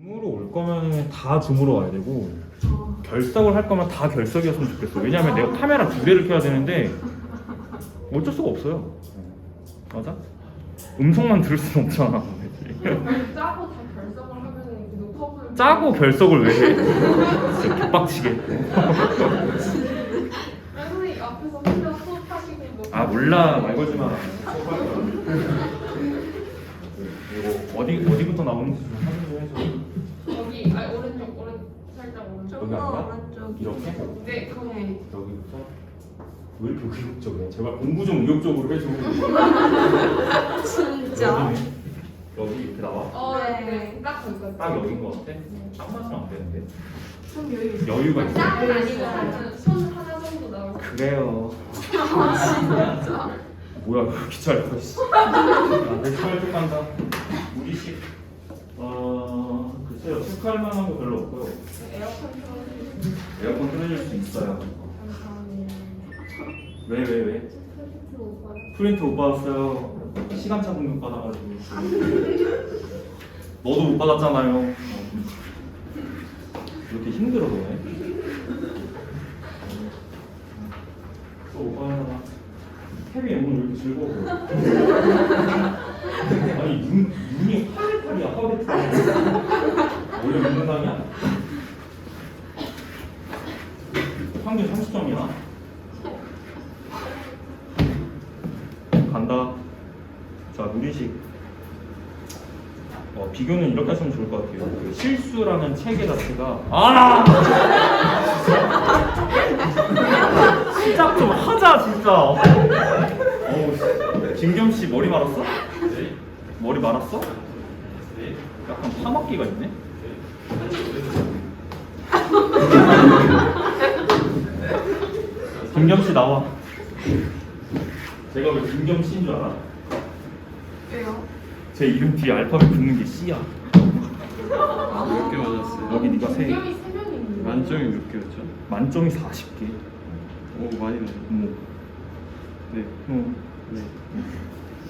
줌으로 올 거면 다 줌으로 와야 되고 결석을 할 거면 다 결석이었으면 좋겠어. 왜냐면 내가 카메라 두 대를 켜야 되는데 어쩔 수가 없어요. 맞아? 음성만 들을 수는 없잖아. 짜고 다 결석을 하면은 녹화를 짜고 결석을 왜 해? 진짜 개빡치게. 선생님 앞에서 혼자 수업하시고 아 몰라, 말 걸지 마. 이거 어디부터 나오는지 좀 확인 좀 해줘. 여기 오른쪽 살짝 오른쪽 여기 아니야? 오른쪽. 이렇게? 네 거기 여기부터? 왜 이렇게 의욕적이야? 제발 공부 좀 의욕적으로 해줘. 진짜? 여기 이렇게 나와? 네딱 거기까지 딱 여긴 거 같아? 딱 맞으면 안 되는데. 좀 여유 여유가 있어. 짝은 아니고 손 하나 정도 나오고 그래요. 진짜? 뭐야 그렇게 짧아 씨. 아, 내 차를 좀 간다. 우리식 글쎄요, 체크할 만한 거 별로 없고요. 에어컨 틀어주세요. 에어컨 틀어줄 수 있어요. 감사합니다. 왜? 프린트 못 받았어요. 시간차 공급 받아가지고. 너도 못 받았잖아요. 이렇게 힘들어 너네. 또 오빠나 탭이 오늘 왜 이렇게 즐거워? 아니 눈이 화레탈이야 화레탈. 원래 눈상이야? 평균 30점이야. 간다. 자, 누리식. 비교는 이렇게 하시면 좋을 것 같아요. 그 실수라는 체계 자체가 시작 좀 하자 진짜. 진겸 씨 머리 말았어? 네. 머리 말았어? 네. 약간 파막기가 있네. 김겸 씨 나와. 제가 왜 김겸 씨인 줄 알아? 왜요? 제 이름 뒤에 알파벳 붙는 게 C야. 몇 개 맞았어요? 여기 네가 세. 공경이 3명인데 만점이 몇 개였죠? 만점이 40개. 오 많이 맞았네. 네. 네.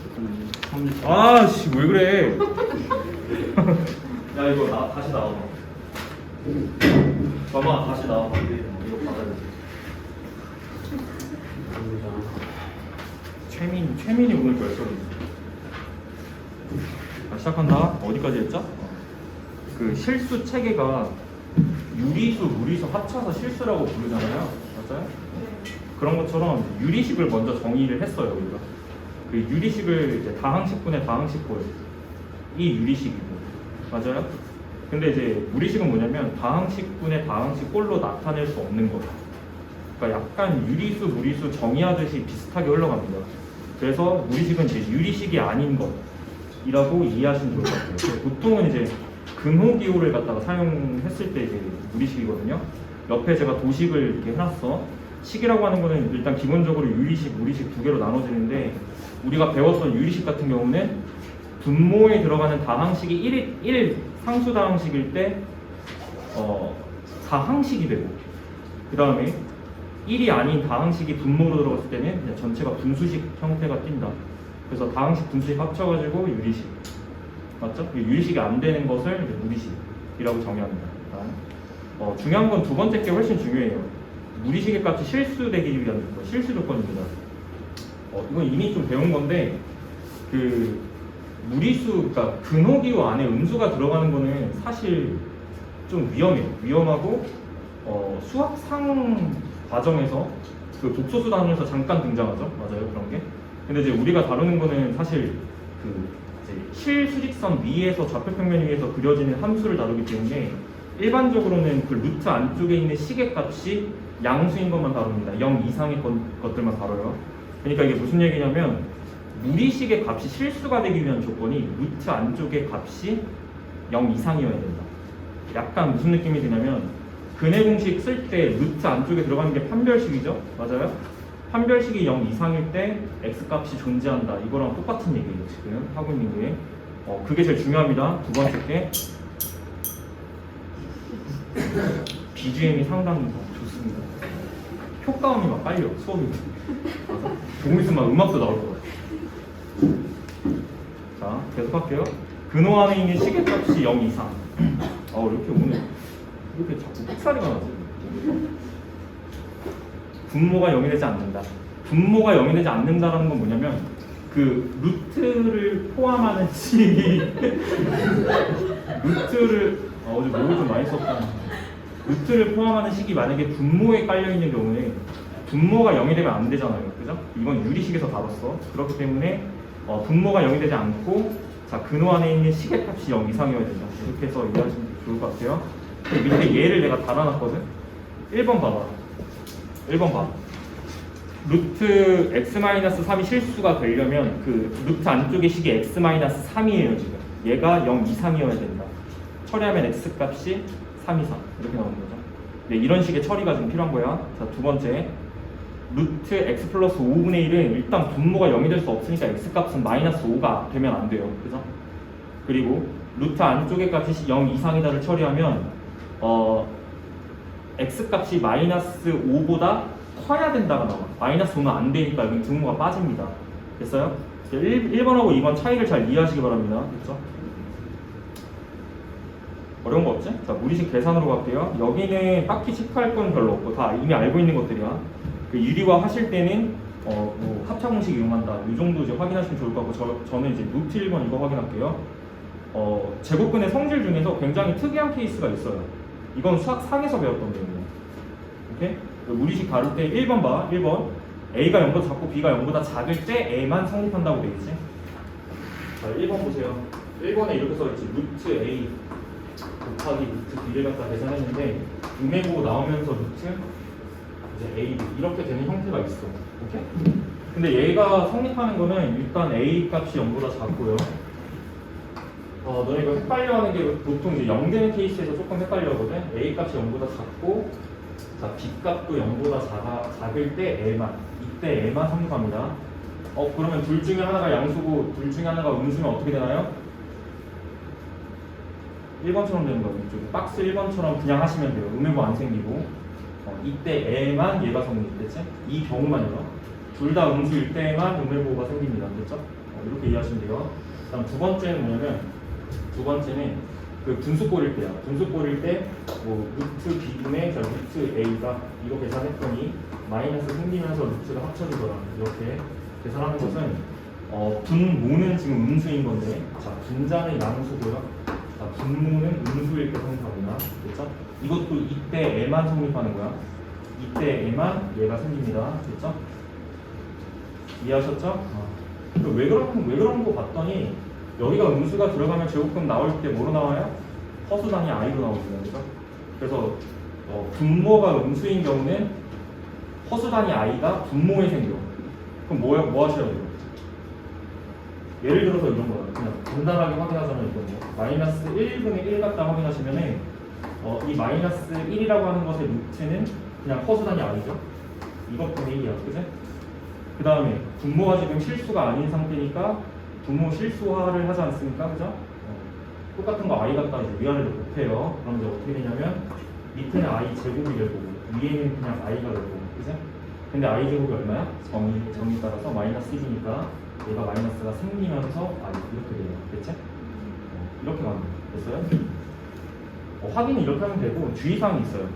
잠깐만요. 30. 아씨 왜 그래? 야 이거 다시 나와봐. 봐봐 다시 나와봐. 이거 받아야 돼. 최민이 오늘 결석이지. 시작한다. 어디까지 했죠? 그 실수 체계가 유리수, 무리수 합쳐서 실수라고 부르잖아요. 맞아요? 그런 것처럼 유리식을 먼저 정의를 했어요. 우리가 그 유리식을 이제 다항식분의 다항식꼴 이 유리식이고 맞아요? 근데 이제 무리식은 뭐냐면 다항식분의 다항식꼴로 나타낼 수 없는 것. 그러니까 약간 유리수, 무리수 정의하듯이 비슷하게 흘러갑니다. 그래서 무리식은 이제 유리식이 아닌 것이라고 이해하시면 좋을 것 같아요. 보통은 이제 근호기호를 갖다가 사용했을 때 이제 무리식이거든요. 옆에 제가 도식을 이렇게 해놨어. 식이라고 하는 거는 일단 기본적으로 유리식, 무리식 두 개로 나눠지는데 우리가 배웠던 유리식 같은 경우는 분모에 들어가는 다항식이 1 상수 다항식일 때 4항식이 되고 그 다음에 1이 아닌 다항식이 분모로 들어갔을 때는 그냥 전체가 분수식 형태가 띈다. 그래서 다항식, 분수식 합쳐가지고 유리식. 맞죠? 유리식이 안 되는 것을 이제 무리식이라고 정의합니다. 중요한 건 두 번째 게 훨씬 중요해요. 무리식의 값이 실수되기 위한 실수 조건입니다. 이건 이미 좀 배운 건데 그 무리수, 그러니까 근호기호 안에 음수가 들어가는 거는 사실 좀 위험해요. 위험하고 수학상 과정에서 그 독소수 단원에서 잠깐 등장하죠. 맞아요, 그런 게. 근데 이제 우리가 다루는 거는 사실 그 이제 실수직선 위에서 좌표평면 위에서 그려지는 함수를 다루기 때문에 일반적으로는 그 루트 안쪽에 있는 식의 값이 양수인 것만 다룹니다. 0 이상의 것들만 다뤄요. 그러니까 이게 무슨 얘기냐면 무리식의 값이 실수가 되기 위한 조건이 루트 안쪽의 값이 0 이상이어야 된다. 약간 무슨 느낌이 드냐면 근해 공식 쓸 때 루트 안쪽에 들어가는 게 판별식이죠? 맞아요? 판별식이 0 이상일 때 x값이 존재한다. 이거랑 똑같은 얘기예요. 지금 하고 있는 게. 그게 제일 중요합니다. 두 번째 게 BGM이 상당히 좋습니다. 효과음이 막 깔려. 수업이. 조금 있으면 음악도 나올 것 같아요. 자, 계속 할게요. 근호 안에 있는 시계값이 0 이상. 이렇게 오늘 이렇게 자꾸 삑사리가 나지. 분모가 0이 되지 않는다. 분모가 0이 되지 않는다라는 건 뭐냐면 그 루트를 포함하는 식이 루트를 어제 목을 좀 많이 썼다. 루트를 포함하는 식이 만약에 분모에 깔려 있는 경우에 분모가 0이 되면 안 되잖아요. 그죠? 이건 유리식에서 다뤘어. 그렇기 때문에 분모가 0이 되지 않고 자 근호 안에 있는 식의 값이 0 이상이어야 된다. 이렇게 해서 이해하시면 좋을 것 같아요. 그리고 밑에 얘를 내가 달아놨거든. 1번 봐봐. 1번 봐. 루트 x-3이 실수가 되려면 그 루트 안쪽의 식이 x-3이에요 지금. 얘가 0 이상이어야 된다. 처리하면 x 값이 3 이상 이렇게 나오는 거죠. 네, 이런 식의 처리가 좀 필요한 거야. 자, 두 번째 루트 x 플러스 5분의 1은 일단 분모가 0이 될 수 없으니까 x 값은 마이너스 5가 되면 안 돼요. 그죠? 그리고 루트 안쪽의 값이 0 이상이다를 처리하면 x 값이 마이너스 5보다 커야 된다가 나와. 마이너스 5는 안 되니까 여기 등호가 빠집니다. 됐어요? 1번하고 2번 차이를 잘 이해하시기 바랍니다. 됐죠? 어려운 거 없지? 자, 무리식 계산으로 갈게요. 여기는 딱히 체크할 건 별로 없고 다 이미 알고 있는 것들이야. 그 유리화 하실 때는 뭐 합차 공식 이용한다. 이 정도 이제 확인하시면 좋을 것 같고 저는 이제 루트 1번 이거 확인할게요. 제곱근의 성질 중에서 굉장히 특이한 케이스가 있어요. 이건 수학 상에서 배웠던 내용이에요. 오케이? 무리식 다룰 때 1번 봐. 1번 A가 0보다 작고 B가 0보다 작을 때 A만 성립한다고 되어 있지. 자, 1번 보세요. 1번에 이렇게 써있지. 루트 A 곱하기 루트 B를 갖다 계산했는데 음해보고 나오면서 루트 이제 A 이렇게 되는 형태가 있어. 오케이? 근데 얘가 성립하는 거는 일단 A 값이 0보다 작고요. 너네가 헷갈려하는 게 보통 이제 0 되는 케이스에서 조금 헷갈려하거든. A 값이 0보다 작고 자, B 값도 0보다 작을 때 L만 이때 L만 성립합니다. 그러면 둘 중에 하나가 양수고 둘 중에 하나가 음수면 어떻게 되나요? 1번처럼 되는 거예요. 이쪽 박스 1번처럼 그냥 하시면 돼요. 음해보 안 생기고 이때 L만 얘가 성립됐지? 이 경우만요. 둘 다 음수일 때만 음해보가 생깁니다. 됐죠? 이렇게 이해하시면 돼요. 다음 두 번째는 뭐냐면 두 번째는 그 분수 꼬릴 때야. 분수 꼬릴 때 뭐 루트 B분의 루트 A가 이거 계산했더니 마이너스 생기면서 루트가 합쳐지더라. 이렇게 계산하는 것은 분모는 지금 음수인 건데 자 분자는 양수고요. 자 분모는 음수일 때 성립합니다. 됐죠? 이것도 이때 L만 성립하는 거야. 이때 L만 얘가 생깁니다. 됐죠? 이해하셨죠? 왜 그런 거 봤더니 여기가 음수가 들어가면 제곱근 나올 때 뭐로 나와요? 허수단위 i로 나옵니다. 그래서 분모가 음수인 경우는 허수단위 i가 분모에 생겨. 그럼 뭐 하셔야 돼요? 예를 들어서 이런 거야. 그냥 간단하게 확인하자면 이건 마이너스 1분의 1 갖다 확인하시면은 이 마이너스 1이라고 하는 것의 루트는 그냥 허수단위 i죠. 이것분의 1이야. 그지? 그 다음에 분모가 지금 실수가 아닌 상태니까 분모 실수화를 하지 않습니까? 그죠? 똑같은 거 i 갖다 이제 위아래로 곱해요. 그럼 이제 어떻게 되냐면 밑에는 i 제곱이 되고 위에는 그냥 i가 되고, 그죠? 근데 i 제곱이 얼마야? 정의 따라서 마이너스 1이니까 얘가 마이너스가 생기면서 i 이렇게 돼요. 됐지? 이렇게 가면 됐어요? 확인은 이렇게 하면 되고 주의사항이 있어요.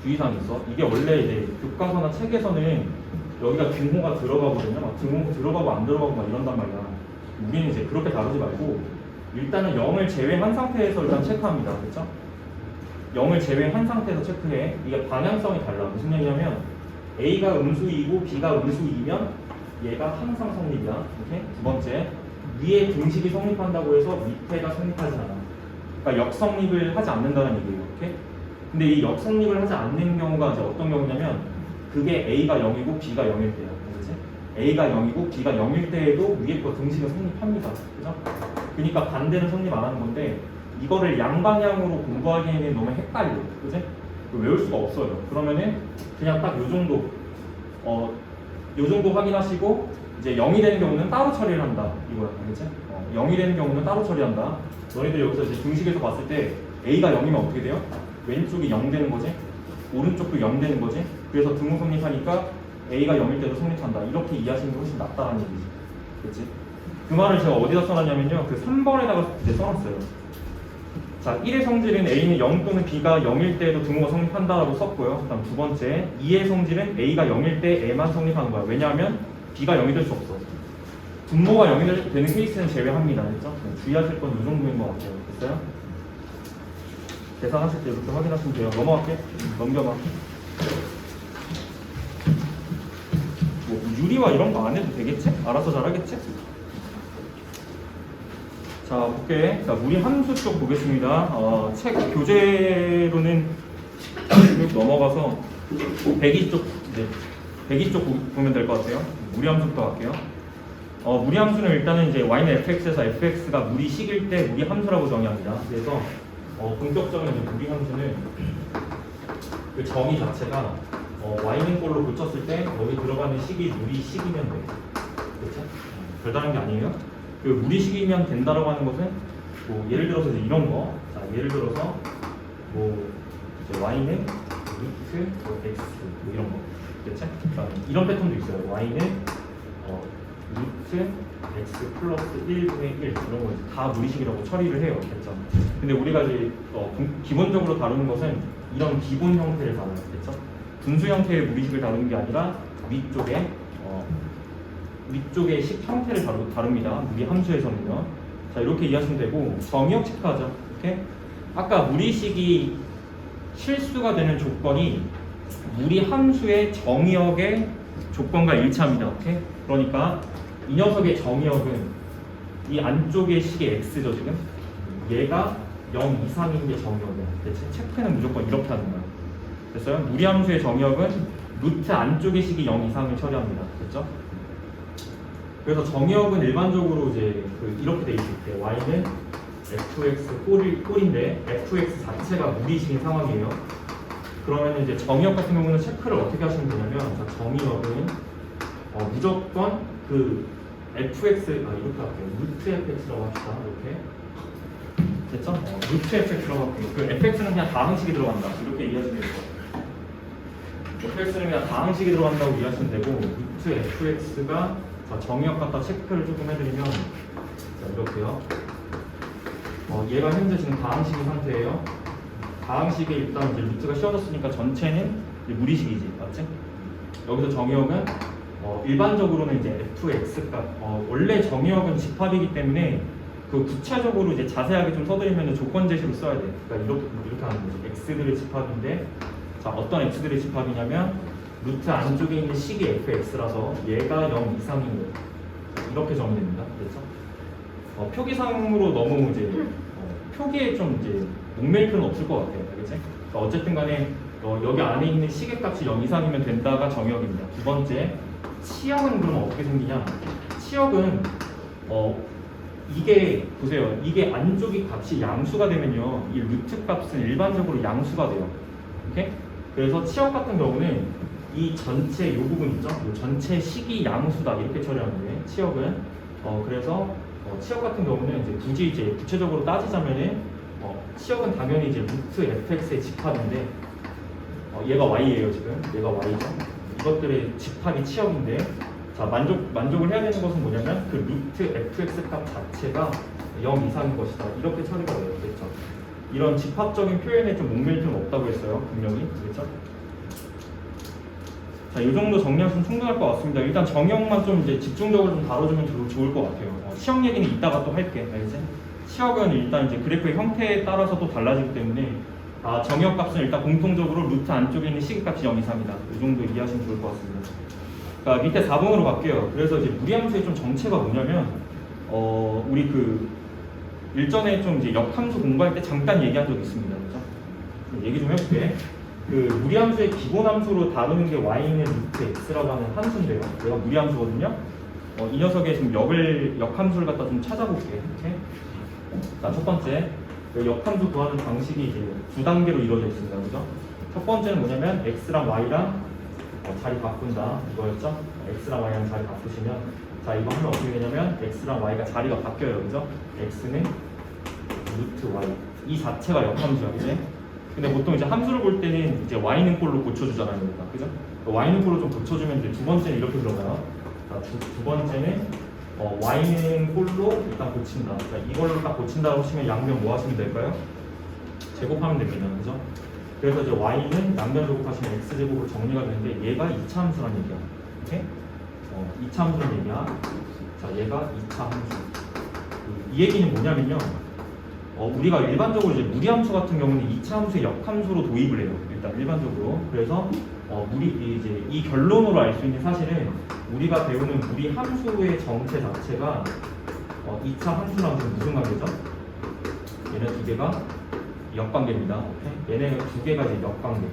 주의사항이 있어. 이게 원래 이제 교과서나 책에서는 여기가 등호가 들어가거든요. 막 등호 들어가고 안 들어가고 막 이런단 말이야. 우리는 이제 그렇게 다루지 말고 일단은 0을 제외한 상태에서 일단 체크합니다. 그렇죠? 0을 제외한 상태에서 체크해. 이게 방향성이 달라. 무슨 얘기냐면 A가 음수이고 B가 음수이면 얘가 항상 성립이야. 오케이? 두 번째, 위에 등식이 성립한다고 해서 밑에가 성립하지 않아. 그러니까 역성립을 하지 않는다는 얘기예요. 오케이? 근데 이 역성립을 하지 않는 경우가 이제 어떤 경우냐면 그게 A가 0이고 B가 0일 때야. 그렇지? A가 0이고 B가 0일 때에도 위에 거 등식은 성립합니다. 그죠? 그러니까 반대는 성립 안 하는 건데 이거를 양방향으로 공부하기에는 너무 헷갈려. 그지? 외울 수가 없어요. 그러면은 그냥 딱 요 정도 요 정도 확인하시고 이제 0이 되는 경우는 따로 처리를 한다. 이거야. 그치? 0이 되는 경우는 따로 처리한다. 너희들 여기서 이제 등식에서 봤을 때 A가 0이면 어떻게 돼요? 왼쪽이 0 되는 거지? 오른쪽도 0 되는 거지? 그래서 등호 성립하니까 A가 0일 때도 성립한다. 이렇게 이해하시는 게 훨씬 낫다는 얘기지. 그치? 그 말을 제가 어디다 써놨냐면요. 그 3번에다가 이제 써놨어요. 자, 1의 성질은 A는 0 또는 B가 0일 때에도 등호가 성립한다라고 썼고요. 그다음 두 번째, 2의 성질은 A가 0일 때 A만 성립하는 거야. 왜냐하면 B가 0이 될 수 없어. 분모가 0이 되는 케이스는 제외합니다. 그렇죠? 주의하실 건 이 정도인 것 같아요. 됐어요? 계산하실 때 이렇게 확인하시면 돼요. 넘어갈게. 넘겨봐. 뭐 유리와 이런 거 안 해도 되겠지? 알아서 잘하겠지? 자, 볼게. 자, 무리 함수 쪽 보겠습니다. 책 교재로는 쭉 넘어가서 102쪽, 네, 102쪽 보면 될 것 같아요. 무리 함수부터 갈게요. 무리 함수는 일단은 이제 y는 fx에서 fx가 무리식일 때 무리 함수라고 정의합니다. 그래서 본격적인 이제 무리 함수는 그 정의 자체가 y는 꼴로 고쳤을 때 여기 들어가는 식이 무리식이면 돼. 그렇죠? 별다른 게 아니에요. 그 무리식이면 된다라고 하는 것은 뭐 예를 들어서 이제 이런 거, 자 예를 들어서 뭐 이제 y는 루트 x 뭐 이런 거, 그렇죠? 이런 패턴도 있어요. y는 루트 x 플러스 1분의 1 이런 거 다 무리식이라고 처리를 해요. 그렇죠? 근데 우리가 이제 기본적으로 다루는 것은 이런 기본 형태를 다뤄요. 그렇죠? 분수 형태의 무리식을 다루는 게 아니라 위쪽의 식 형태를 다룹니다. 무리 함수에서는요. 자, 이렇게 이해하시면 되고 정의역 체크하죠. 이렇게 아까 무리식이 실수가 되는 조건이 무리 함수의 정의역의 조건과 일치합니다. 오케이? 그러니까 이 녀석의 정의역은 이 안쪽의 식이 x죠 지금. 얘가 0 이상인 게 정의역이야. 대체 체크는 무조건 이렇게 하는 거야. 됐어요? 무리 함수의 정의역은 루트 안쪽의 식이 0 이상을 처리합니다. 됐죠? 그래서 정의역은 일반적으로 이제 이렇게 돼 있을 때 y는 fx 꼴인데 fx 자체가 무리식인 상황이에요. 그러면 이제 정의역 같은 경우는 체크를 어떻게 하시면 되냐면 정의역은 무조건 그 fx 이렇게 할게요. 루트 fx라고 합시다. 이렇게 됐죠? 루트 fx라고 할게요. 그 fx는 그냥 다항식이 들어간다. 이렇게 이해하시면 돼요. fx는 그냥 다항식이 들어간다고 이해하시면 되고 루트 fx가 자, 정의역 갖다 체크를 조금 해드리면 자, 이렇게요. 얘가 현재 지금 다항식인 상태예요. 다항식에 일단 이제 루트가 씌워졌으니까 전체는 이제 무리식이지, 맞지? 여기서 정의역은 일반적으로는 이제 fx 값 원래 정의역은 집합이기 때문에 그 구체적으로 이제 자세하게 좀 써드리면 조건 제시로 써야 돼. 그러니까 이렇게 하는 거죠. x들의 집합인데 자 어떤 x들의 집합이냐면 루트 안쪽에 있는 식이 fx라서 얘가 0 이상인 거예요. 이렇게 정의됩니다. 그렇죠? 표기상으로 너무 이제 표기에 좀 이제 목매일 필요는 없을 것 같아요. 알겠지? 그러니까 어쨌든 간에 여기 안에 있는 식의 값이 0 이상이면 된다가 정의역입니다. 두 번째, 치역은 그러면 어떻게 생기냐? 치역은 이게 보세요. 이게 안쪽이 값이 양수가 되면요, 이 루트 값은 일반적으로 양수가 돼요. 오케이? 그래서 치역 같은 경우는 이 전체 요 부분 있죠? 요 전체 식이 양수다 이렇게 처리하는데 치역은 그래서 치역 같은 경우는 이제 굳이 이제 구체적으로 따지자면은 치역은 당연히 이제 루트 fx의 집합인데 얘가 y예요 지금. 얘가 y죠. 이것들의 집합이 치역인데 자 만족을 해야 되는 것은 뭐냐면 그 루트 fx 값 자체가 0 이상인 것이다. 이렇게 처리가 돼요. 그렇죠? 이런 집합적인 표현에 좀 목매일 필요는 없다고 했어요. 분명히. 그렇죠? 자, 이 정도 정리하시면 충분할 것 같습니다. 일단 정의역만 좀 이제 집중적으로 좀 다뤄주면 좋을 것 같아요. 치역 얘기는 이따가 또 할게. 알겠지? 치역은 일단 이제 그래프의 형태에 따라서 또 달라지기 때문에 정의역 값은 일단 공통적으로 루트 안쪽에 있는 시기값이 0 이상이다. 이 정도 이해하시면 좋을 것 같습니다. 그러니까 밑에 4번으로 갈게요. 그래서 이제 무리함수의 좀 정체가 뭐냐면 우리 그 일전에 좀 이제 역함수 공부할 때 잠깐 얘기한 적이 있습니다. 그렇죠? 얘기 좀 해볼게. 그 무리함수의 기본함수로 다루는 게 y는 루트 x라고 하는 함수인데요. 얘가 무리함수거든요. 이 녀석의 지금 역함수를 갖다 좀 찾아볼게. 이렇게. 자, 첫 번째, 역함수 구하는 방식이 이제 두 단계로 이루어져 있습니다. 그죠? 첫 번째는 뭐냐면 x랑 y랑 자리 바꾼다 이거였죠? x랑 y랑 자리 바꾸시면 자 이거 하면 어떻게 되냐면 x랑 y가 자리가 바뀌어요. 그죠? x는 루트 y 이 자체가 역함수야. 그지? 근데 보통 이제 함수를 볼 때는 이제 y는 꼴로 고쳐주잖아요. 그죠? y는 꼴로 좀 고쳐주면 이제 두 번째는 이렇게 들어가요. 자, 두 번째는 y는 꼴로 일단 고친다. 자, 이걸로 딱 고친다고 하시면 양변 뭐 하시면 될까요? 제곱하면 됩니다. 그죠? 그래서 이제 y는 남변 제곱하시면 x제곱으로 정리가 되는데 얘가 2차 함수란 얘기야. 오케이? 2차 함수란 얘기야. 자, 얘가 2차 함수. 이 얘기는 뭐냐면요. 우리가 일반적으로 이제 무리함수 같은 경우는 2차 함수의 역함수로 도입을 해요. 일단 일반적으로. 그래서 이제 이 결론으로 알 수 있는 사실은 우리가 배우는 무리함수의 정체 자체가 2차 함수랑 무슨 관계죠? 얘네 두 개가 역관계입니다. 오케이? 얘네 두 개가 이제 역관계,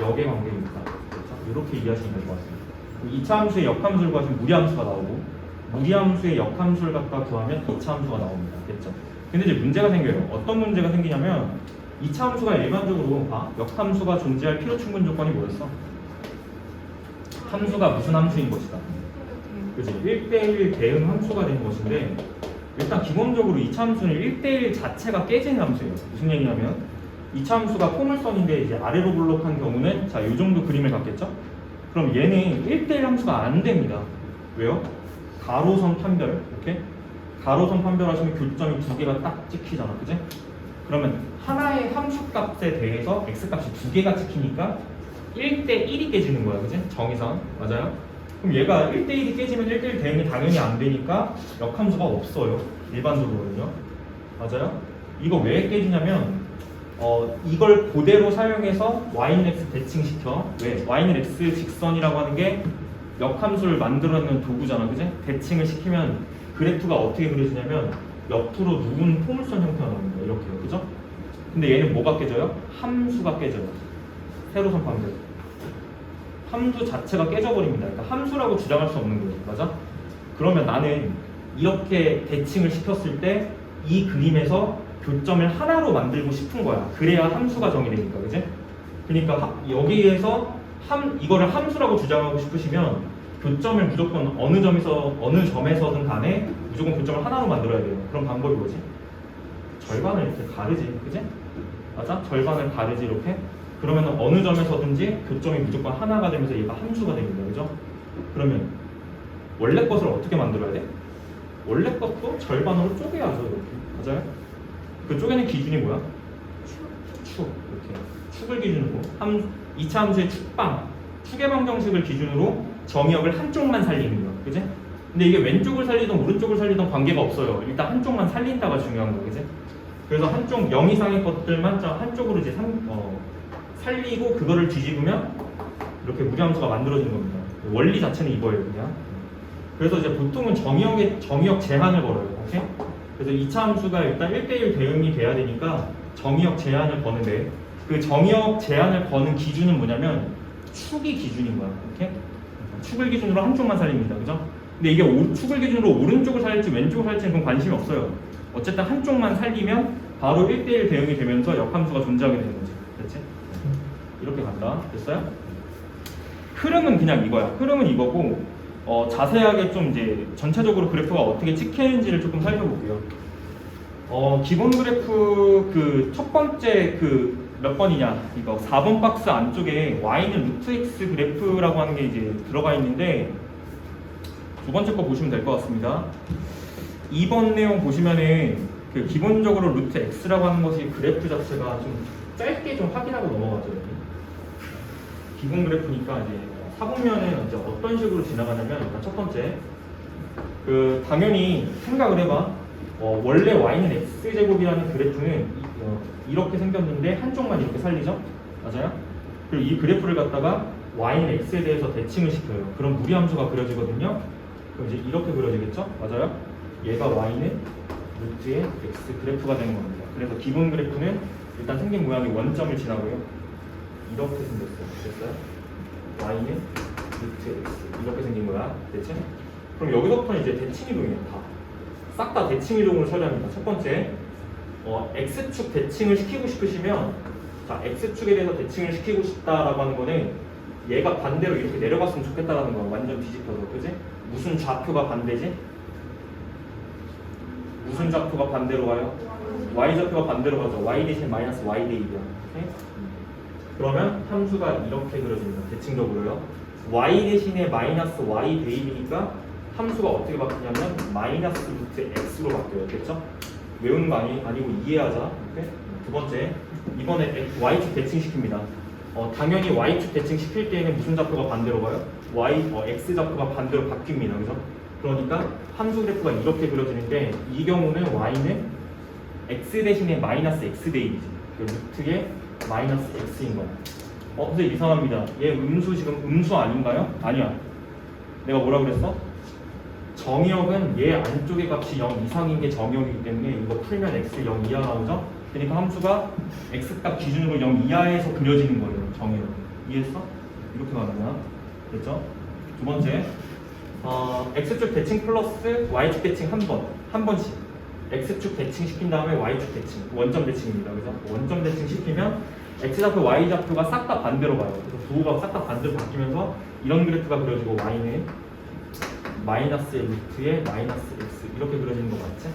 역의 관계입니다. 이렇게 이해하시면 될 것 같습니다. 2차 함수의 역함수를 구하시면 무리함수가 나오고 무리함수의 역함수를 갖다 구하면 2차 함수가 나옵니다. 됐죠? 근데 이제 문제가 생겨요. 어떤 문제가 생기냐면 2차 함수가 일반적으로 역함수가 존재할 필요 충분 조건이 뭐였어? 함수가 무슨 함수인 것이다. 그치? 1대1 대응 함수가 되는 것인데 일단 기본적으로 2차 함수는 1대1 자체가 깨지는 함수예요. 무슨 얘기냐면 2차 함수가 포물선인데 이제 아래로 블록한 경우는 자, 이 정도 그림을 갖겠죠? 그럼 얘는 1대1 함수가 안 됩니다. 왜요? 가로선 판별, 이렇게 가로선 판별하시면 교점이 두 개가 딱 찍히잖아, 그지? 그러면 하나의 함수값에 대해서 x값이 두 개가 찍히니까 1대1이 깨지는 거야, 그지? 정의상, 맞아요? 그럼 얘가 1대1이 깨지면 1대1 대응이 당연히 안 되니까 역함수가 없어요, 일반적으로는요. 맞아요? 이거 왜 깨지냐면 이걸 그대로 사용해서 y는 x 대칭시켜. 왜? y는 x 직선이라고 하는 게 역함수를 만들어내는 도구잖아, 그지? 대칭을 시키면 그래프가 어떻게 그려지냐면 옆으로 누운 포물선 형태가 나옵니다. 이렇게요, 그죠? 근데 얘는 뭐가 깨져요? 함수가 깨져요. 세로선 판별. 함수 자체가 깨져버립니다. 그러니까 함수라고 주장할 수 없는 거예요, 맞아? 그러면 나는 이렇게 대칭을 시켰을 때 이 그림에서 교점을 하나로 만들고 싶은 거야. 그래야 함수가 정의되니까, 그지? 그러니까 여기에서 이거를 함수라고 주장하고 싶으시면 교점을 무조건 어느 점에서든 간에 무조건 교점을 하나로 만들어야 돼요. 그럼 방법이 뭐지? 절반을 이렇게 가르지, 그지? 맞아? 절반을 가르지 이렇게. 그러면 어느 점에서든지 교점이 무조건 하나가 되면서 얘가 함수가 됩니다, 그죠? 그러면 원래 것을 어떻게 만들어야 돼? 원래 것도 절반으로 쪼개야죠, 이렇게. 맞아요? 그 쪼개는 기준이 뭐야? 축. 이렇게. 축을 기준으로 2차 함수의 축의 방정식을 기준으로 정의역을 한쪽만 살리는 거야, 그지? 근데 이게 왼쪽을 살리든 오른쪽을 살리든 관계가 없어요. 일단 한쪽만 살린다가 중요한 거야, 그지? 그래서 한쪽 0 이상의 것들만 한쪽으로 이제 살리고 그거를 뒤집으면 이렇게 무리함수가 만들어지는 겁니다. 원리 자체는 이거예요, 그냥. 그래서 이제 보통은 정의역 제한을 걸어요, 오케이? 그래서 2차 함수가 일단 1대1 대응이 돼야 되니까 정의역 제한을 거는데 그 정의역 제한을 거는 기준은 뭐냐면 축이 기준인 거야, 오케이? 축을 기준으로 한쪽만 살립니다, 그죠? 근데 이게 축을 기준으로 오른쪽을 살릴지 왼쪽을 살릴지는 그건 관심이 없어요. 어쨌든 한쪽만 살리면 바로 1대1 대응이 되면서 역함수가 존재하게 되는 거지, 됐지? 이렇게 간다, 됐어요? 흐름은 그냥 이거야. 흐름은 이거고 자세하게 좀 이제 전체적으로 그래프가 어떻게 찍히는지를 조금 살펴볼게요. 기본 그래프 그 첫 번째 그 몇 번이냐 이거 4번 박스 안쪽에 y는 루트 x 그래프라고 하는 게 이제 들어가 있는데 두 번째 거 보시면 될 것 같습니다. 2번 내용 보시면은 그 기본적으로 루트 x라고 하는 것이 그래프 자체가 좀 짧게 좀 확인하고 넘어가죠. 여기. 기본 그래프니까 이제 사분면은 이제 어떤 식으로 지나가냐면 일단 첫 번째 그 당연히 생각을 해봐. 원래 y는 x제곱이라는 그래프는 이렇게 생겼는데 한쪽만 이렇게 살리죠? 맞아요? 그리고 이 그래프를 갖다가 y는 x에 대해서 대칭을 시켜요. 그럼 무리함수가 그려지거든요. 그럼 이제 이렇게 그려지겠죠? 맞아요? 얘가 y는 루트의 x 그래프가 되는 겁니다. 그래서 기본 그래프는 일단 생긴 모양이 원점을 지나고요. 이렇게 생겼어요. 됐어요? y는 루트 x 이렇게 생긴 거야. 대체? 그럼 여기서부터는 이제 대칭 이동이에요. 싹 다 대칭 이동으로 처리합니다. 첫 번째, x축 대칭을 시키고 싶으시면 자, x축에 대해서 대칭을 시키고 싶다라고 하는 거는 얘가 반대로 이렇게 내려갔으면 좋겠다라는 거야. 완전 뒤집혀서, 그지? 무슨 좌표가 반대지? 무슨 좌표가 반대로 가요? y 좌표가 반대로 가죠. y 대신 마이너스 y 대 2이야. 그러면 함수가 이렇게 그려집니다. 대칭적으로요. y 대신에 마이너스 y 대 1이니까 함수가 어떻게 바뀌냐면 마이너스 루트 x로 바뀌어요. 됐죠? 외우는 거 아니고 이해하자. 오케이? 두 번째 이번에 y축 대칭시킵니다. 당연히 y축 대칭시킬 때에는 무슨 좌표가 반대로 가요? x 좌표가 반대로 바뀝니다. 그죠? 그러니까 함수 그래프가 이렇게 그려지는데 이 경우는 y는 x 대신에 마이너스 x 대 1이지. 그 루트에 마이너스 x인 거야. 근데 이상합니다. 얘 음수 지금 음수 아닌가요? 아니야. 내가 뭐라 그랬어? 정의역은 얘 안쪽의 값이 0 이상인 게 정의역이기 때문에 이거 풀면 x 0 이하 나오죠? 그러니까 함수가 x값 기준으로 0 이하에서 그려지는 거예요. 정의역. 이해했어? 이렇게 가는 거야. 됐죠? 두 번째, x축 대칭 플러스 y축 대칭 한 번씩. x축 대칭 시킨 다음에 y축 대칭, 원점 대칭입니다. 그죠? 원점 대칭 시키면 x좌표, y좌표가 싹 다 반대로 가요. 그래서 부호가 싹 다 반대로 바뀌면서 이런 그래프가 그려지고 y는 마이너스의 루트에 마이너스 x 이렇게 그려지는 거 맞지?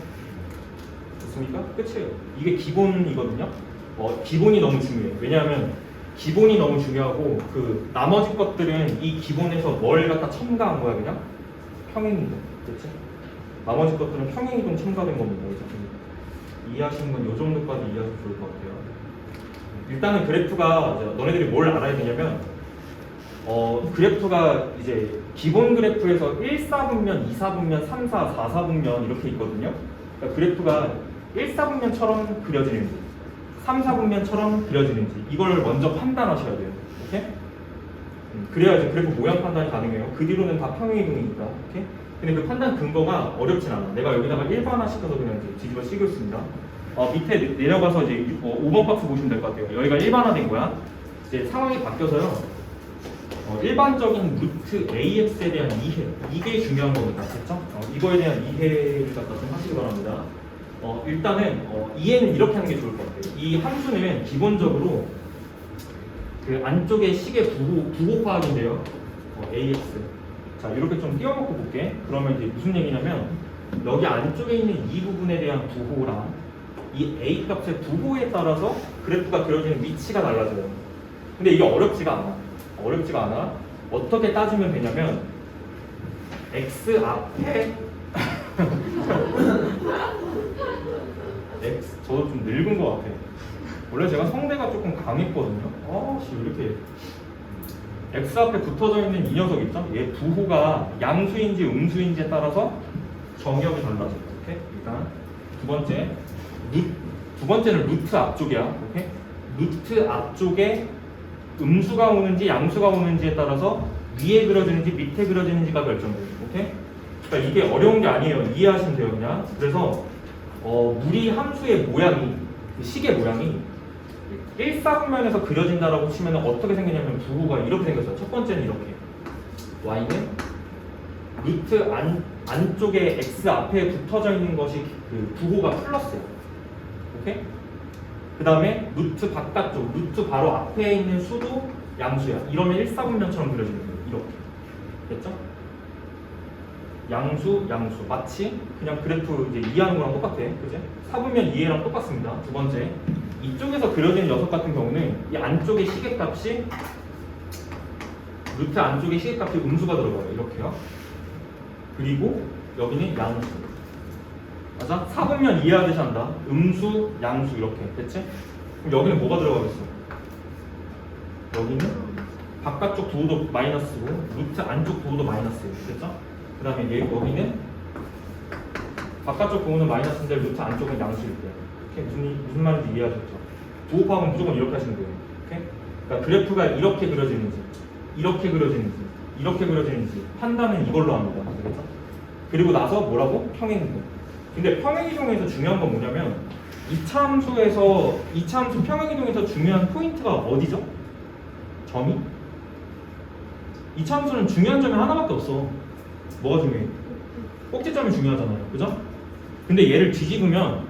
됐습니까? 끝이에요. 이게 기본이거든요. 기본이 너무 중요해요. 왜냐하면 기본이 너무 중요하고 그 나머지 것들은 이 기본에서 뭘 갖다 첨가한 거야 그냥? 평행이동. 그치? 나머지 것들은 평행이동 첨가된 겁니다. 그죠? 이해하시는 건 이 정도까지 이해하셔도 좋을 것 같아요. 일단은 그래프가 너네들이 뭘 알아야 되냐면 그래프가 이제 기본 그래프에서 1사분면, 2사분면, 3사, 4사분면 이렇게 있거든요. 그러니까 그래프가 1사분면처럼 그려지는지 3사분면처럼 그려지는지 이걸 먼저 판단하셔야 돼요. 오케이? 그래야지 그래프 모양 판단이 가능해요. 그 뒤로는 다 평행이동이니까. 오케이? 근데 그 판단 근거가 어렵진 않아. 내가 여기다가 일반화 시켜서 그냥 이제 뒤집어 씌우겠습니다. 밑에 내려가서 이제 5번 박스 보시면 될 것 같아요. 여기가 일반화된 거야. 이제 상황이 바뀌어서요. 일반적인 루트 AX에 대한 이해, 이게 중요한 겁니다. 됐죠? 이거에 대한 이해를 갖다 좀 하시기 바랍니다. 일단은 이해는 이렇게 하는 게 좋을 것 같아요. 이 함수는 기본적으로 그 안쪽에 식의 부호 파악인데요. AX. 자, 이렇게 좀 띄워놓고 볼게. 그러면 이제 무슨 얘기냐면 여기 안쪽에 있는 이 부분에 대한 부호랑 이 A 값의 부호에 따라서 그래프가 그려지는 위치가 달라져요. 근데 이게 어렵지가 않아. 어떻게 따지면 되냐면 x 앞에 x 저도 좀 늙은 것 같아. 원래 제가 성대가 조금 강했거든요. 이렇게 x 앞에 붙어져 있는 이 녀석 있죠? 얘 부호가 양수인지 음수인지에 따라서 정의역이 달라져요. 오케이? 일단 두 번째는 루트 앞쪽이야. 오케이? 루트 앞쪽에 음수가 오는지 양수가 오는지에 따라서 위에 그려지는지 밑에 그려지는지가 결정돼요. 오케이? 그러니까 이게 어려운 게 아니에요. 이해하시면 돼요, 그냥. 그래서 무리 함수의 모양이, 식의 모양이 1사분면에서 그려진다라고 치면 어떻게 생기냐면 부호가 이렇게 생겼어요. 첫 번째는 이렇게. y는 루트 안쪽에 x 앞에 붙어져 있는 것이 그 부호가 플러스예요. 오케이? 그 다음에 루트 바깥쪽, 루트 바로 앞에 있는 수도 양수야. 이러면 1사분면처럼 그려지는 거예요. 이렇게. 됐죠? 양수. 마치 그냥 그래프 이제 이해하는 거랑 똑같아. 그지? 사분면 이해랑 똑같습니다. 두 번째. 이쪽에서 그려지는 녀석 같은 경우는 이 안쪽의 시계값이 루트 안쪽의 시계값이 음수가 들어가요. 이렇게요. 그리고 여기는 양수. 맞아? 사분면 이해하듯이 한다. 음수, 양수 이렇게. 됐지? 그럼 여기는 뭐가 들어가겠어? 여기는 바깥쪽 부호도 마이너스고 루트 안쪽 부호도 마이너스예요. 됐죠? 그 다음에 여기는 바깥쪽 부호는 마이너스인데 루트 안쪽은 양수일 거예요. 오케이? 무슨 말인지 이해하셨죠? 부호 파악은 무조건 이렇게 하시면 돼요. 오케이? 그러니까 그래프가 이렇게 그려지는지 이렇게 그려지는지 판단은 이걸로 합니다. 알겠죠? 그리고 나서 뭐라고? 평행이동. 근데 평행이동에서 중요한 건 뭐냐면 2차 함수 평행이동에서 중요한 포인트가 어디죠? 점이? 2차 함수는 중요한 점이 하나밖에 없어. 뭐가 중요해? 꼭지점이 중요하잖아요. 그죠? 근데 얘를 뒤집으면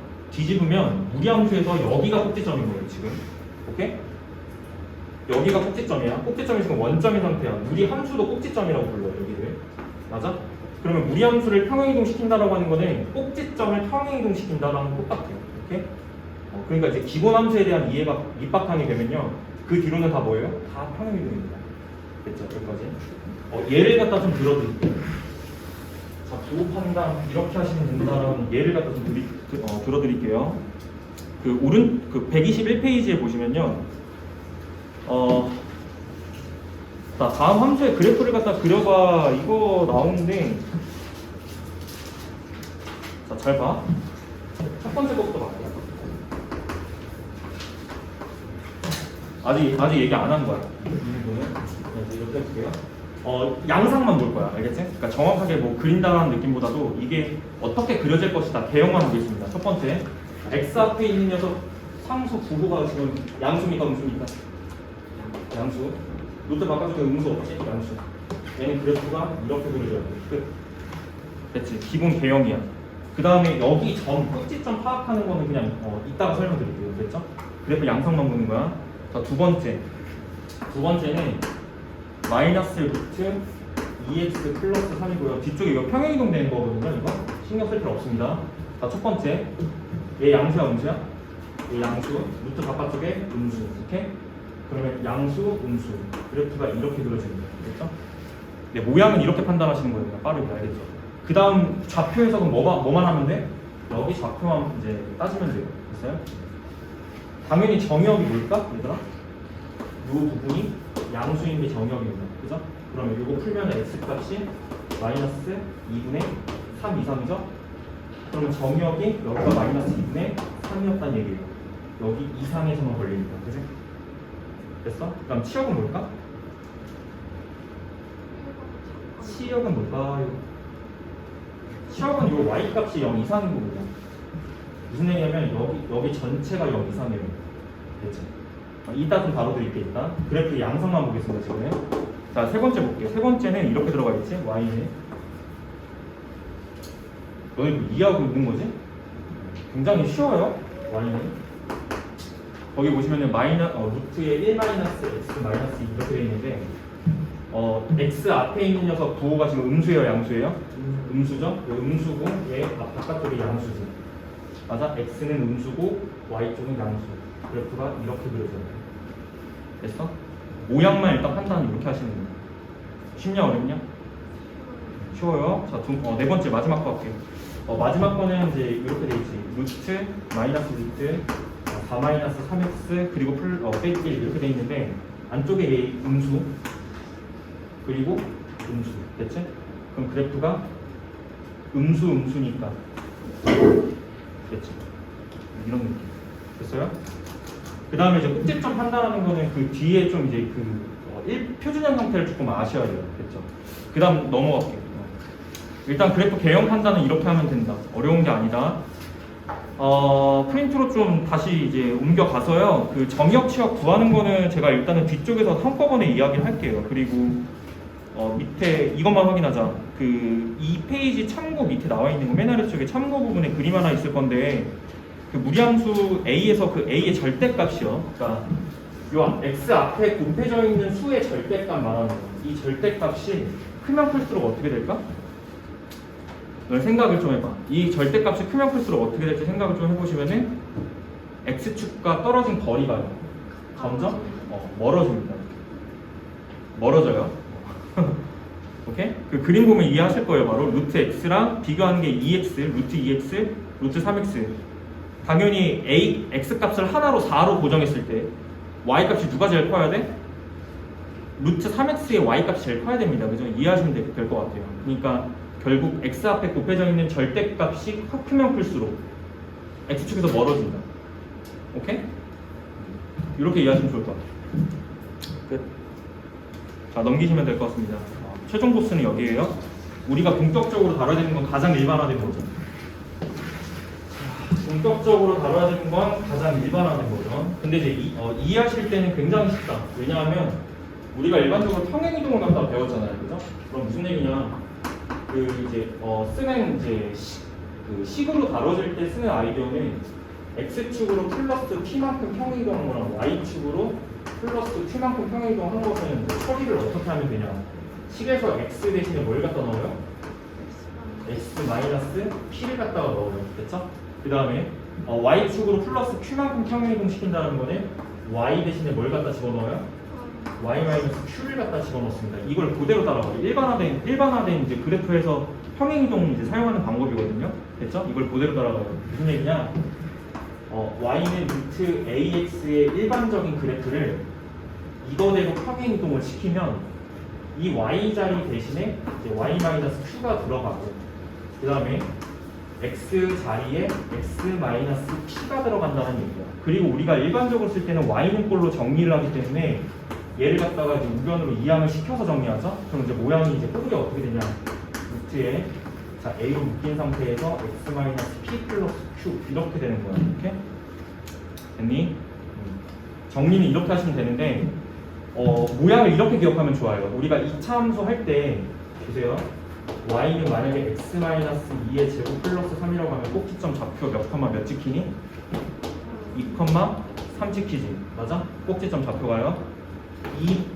무리함수에서 여기가 꼭지점인 거예요. 지금. 오케이? 여기가 꼭지점이야. 꼭지점이 지금 원점인 상태야. 무리함수도 꼭지점이라고 불러요. 여기를. 맞아? 그러면 무리함수를 평행이동 시킨다라고 하는 거는 꼭지점을 평행이동 시킨다라는 똑같아요. 오케이? 그러니까 이제 기본 함수에 대한 이해가 밑바탕이 되면요. 그 뒤로는 다 뭐예요? 다 평행이동입니다. 됐죠? 여기까지. 예를 갖다 좀 들어드릴게요. 자, 부호 판단 이렇게 하시면 된다라는 예를 갖다 좀 들어드릴게요. 그 121페이지에 보시면요. 자, 다음 함수의 그래프를 갖다 그려봐. 이거 나오는데, 자, 잘 봐. 첫 번째 것부터 봐요. 아직 얘기 안 한 거야. 이 부분은. 이렇게 해볼게요. 양상만 볼 거야. 알겠지? 그러니까 정확하게 뭐 그린다는 느낌보다도 이게 어떻게 그려질 것이다. 개형만 보겠습니다. 첫 번째, x 앞에 있는 녀석 상수 부호가 지금 양수입니까, 음수입니까? 양수. 루트 바꿔줄게. 음수 없지? 양수. 얘는 그래프가 이렇게 그려져야 돼. 끝. 됐지? 기본 개형이야. 그 다음에 여기 점, 꼭지점 파악하는 거는 그냥 이따가 설명드릴게요. 됐죠? 그래프 양상만 보는 거야. 자, 두 번째는 마이너스 루트 2x 플러스 3이고요. 뒤쪽에 이거 평행이동 되는 거거든요. 이거 신경 쓸 필요 없습니다. 자, 첫 번째, 얘 양수야, 음수야? 얘 양수, 루트 바깥쪽에 음수. 오케이? 그러면 양수, 음수. 그래프가 이렇게 그려집니다. 됐죠? 네, 모양은 이렇게 판단하시는 거예요. 그냥 빠르게 알겠죠? 그 다음 좌표 해석은 뭐만 하면 돼? 여기 좌표만 이제 따지면 돼요. 됐어요? 당연히 정의역이 뭘까? 얘들아? 이 부분이 양수인 게 정의역입니다. 그죠? 그러면 이거 풀면 x값이 마이너스 2분의 3 이상이죠? 그러면 정의역이 여기가 마이너스 2분의 3이었다는 얘기예요. 여기 이상에서만 걸립니다. 그지? 됐어? 그럼 치역은 뭘까? 치역은 뭘까요? 치역은 이 y값이 0 이상인 거거든요. 무슨 얘기냐면 여기 전체가 0 이상이에요. 됐죠? 이따 좀 다뤄드릴게요. 일단 그래프 양상만 보겠습니다. 지금. 자, 세 번째 볼게요. 세 번째는 이렇게 들어가 있지. y는 너희 뭐 이해하고 있는 거지? 굉장히 쉬워요. y는 거기 보시면은 루트에 1 마이너스 x 마이너스 2 이렇게 돼 있는데 x 앞에 있는 녀석 부호가 지금 음수예요, 양수예요? 음수죠? 이 음수고 얘 바깥쪽이 양수지. 맞아? x는 음수고 y 쪽은 양수. 그래프가 이렇게 그려져요. 됐어? 모양만 일단 판단은 이렇게 하시는 거예요. 쉽냐 어렵냐? 쉬워요. 자, 네 번째 마지막 거 할게요. 마지막 거는 이제 이렇게 돼 있지. 루트 마이너스 루트 4 마이너스 3x 그리고 빼기 1 이렇게 돼 있는데 안쪽에 얘 음수 그리고 음수. 됐지? 그럼 그래프가 음수니까 됐지? 이런 느낌. 됐어요? 그 다음에 이제 꼭지점 판단하는 거는 그 뒤에 좀 이제 표준형 형태를 조금 아셔야 돼요. 됐죠? 그 다음 넘어갈게요. 일단 그래프 개형 판단은 이렇게 하면 된다. 어려운 게 아니다. 프린트로 좀 다시 이제 옮겨가서요. 그 정의역 치역 구하는 거는 제가 일단은 뒤쪽에서 한꺼번에 이야기를 할게요. 그리고 밑에 이것만 확인하자. 그 2페이지 참고 밑에 나와 있는 거 맨 아래쪽에 참고 부분에 그림 하나 있을 건데 그 무리함수 A에서 그 A의 절대값이요. 그러니까 요 X 앞에 곱해져 있는 수의 절대값 말하는 거예요. 이 절대값이 크면 클수록 어떻게 될까? 널 생각을 좀 해봐. 이 절대값이 크면 클수록 어떻게 될지 생각을 좀 해보시면은 X축과 떨어진 거리가 점점 멀어집니다. 멀어져요. 오케이? 그 그림 보면 이해하실 거예요. 바로 루트 X랑 비교하는 게 2X, 루트 2X, 루트 3X. 당연히 x 값을 하나로 4로 고정했을 때 y 값이 누가 제일 커야 돼? 루트 3x의 y 값이 제일 커야 됩니다. 그죠? 이해하시면 될 것 같아요. 그러니까 결국 x 앞에 곱해져 있는 절대값이 크면 클수록 x축에서 멀어진다. 오케이? 이렇게 이해하시면 좋을 것 같아요. 끝. 자, 넘기시면 될 것 같습니다. 최종 보스는 여기에요. 우리가 본격적으로 다뤄야 되는 건 가장 일반화된 거죠. 본격적으로 다뤄야 되는 건 가장 일반화된 거죠. 근데 이제 이해하실 때는 굉장히 쉽다. 왜냐하면 우리가 일반적으로 평행이동을 갖다 배웠잖아요, 그죠? 그럼 무슨 얘기냐? 쓰는 식으로 다뤄질 때 쓰는 아이디어는 x축으로 플러스 t만큼 평행이동한 거랑 y축으로 플러스 t만큼 평행이동한 것은 처리를 어떻게 하면 되냐? 식에서 x 대신에 뭘 갖다 넣어요? x 마이너스 p를 갖다가 넣어요. 됐죠? 그 다음에 y축으로 플러스 q만큼 평행이동 시킨다는 거는 y 대신에 뭘 갖다 집어넣어요? y-q를 갖다 집어넣습니다. 이걸 그대로 따라가요. 일반화된 이제 그래프에서 평행이동 이제 사용하는 방법이거든요. 됐죠? 이걸 그대로 따라가요. 무슨 얘기냐? y는 루트 ax의 일반적인 그래프를 이거대로 평행 이동을 시키면 이 y 자리 대신에 이제 y-q가 들어가고 그 다음에 x 자리에 x-p가 들어간다는 얘기야. 그리고 우리가 일반적으로 쓸 때는 y는 꼴로 정리를 하기 때문에 얘를 갖다가 이제 우변으로 이항을 시켜서 정리하죠. 그럼 이제 모양이 이제 꼴이 어떻게 되냐? 루트에 자 a로 묶인 상태에서 x-p 플러스 q 이렇게 되는 거야. 이렇게 됐니? 정리는 이렇게 하시면 되는데 모양을 이렇게 기억하면 좋아요. 우리가 이차함수 할 때 보세요. y는 만약에 x-2의 제곱 플러스 3이라고 하면 꼭지점 좌표 몇 컴마 몇 찍히니? 2,3 찍히지. 맞아? 꼭지점 좌표가요.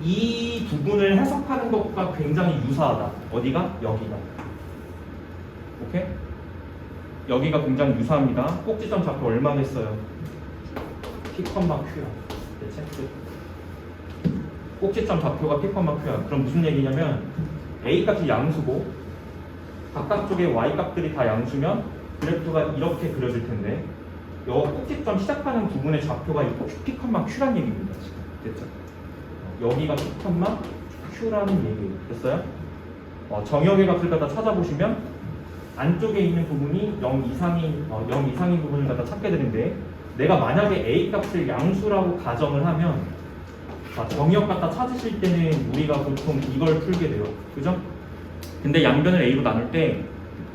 이 부분을 해석하는 것과 굉장히 유사하다. 어디가? 여기가. 오케이? 여기가 굉장히 유사합니다. 꼭지점 좌표 얼마 됐어요? p, q야. 대체? 꼭지점 좌표가 p, q야. 그럼 무슨 얘기냐면 a 값이 양수고 바깥쪽에 y 값들이 다 양수면 그래프가 이렇게 그려질 텐데 요 꼭지점 시작하는 부분의 좌표가 p, q란 얘기입니다. 됐죠? 여기가 p, q라는 얘기예요. 됐어요? 정역의 값을 갖다 찾아보시면 안쪽에 있는 부분이 0 이상인 부분을 갖다 찾게 되는데 내가 만약에 a 값을 양수라고 가정을 하면 정역 갖다 찾으실 때는 우리가 보통 이걸 풀게 돼요. 그죠? 근데 양변을 a로 나눌 때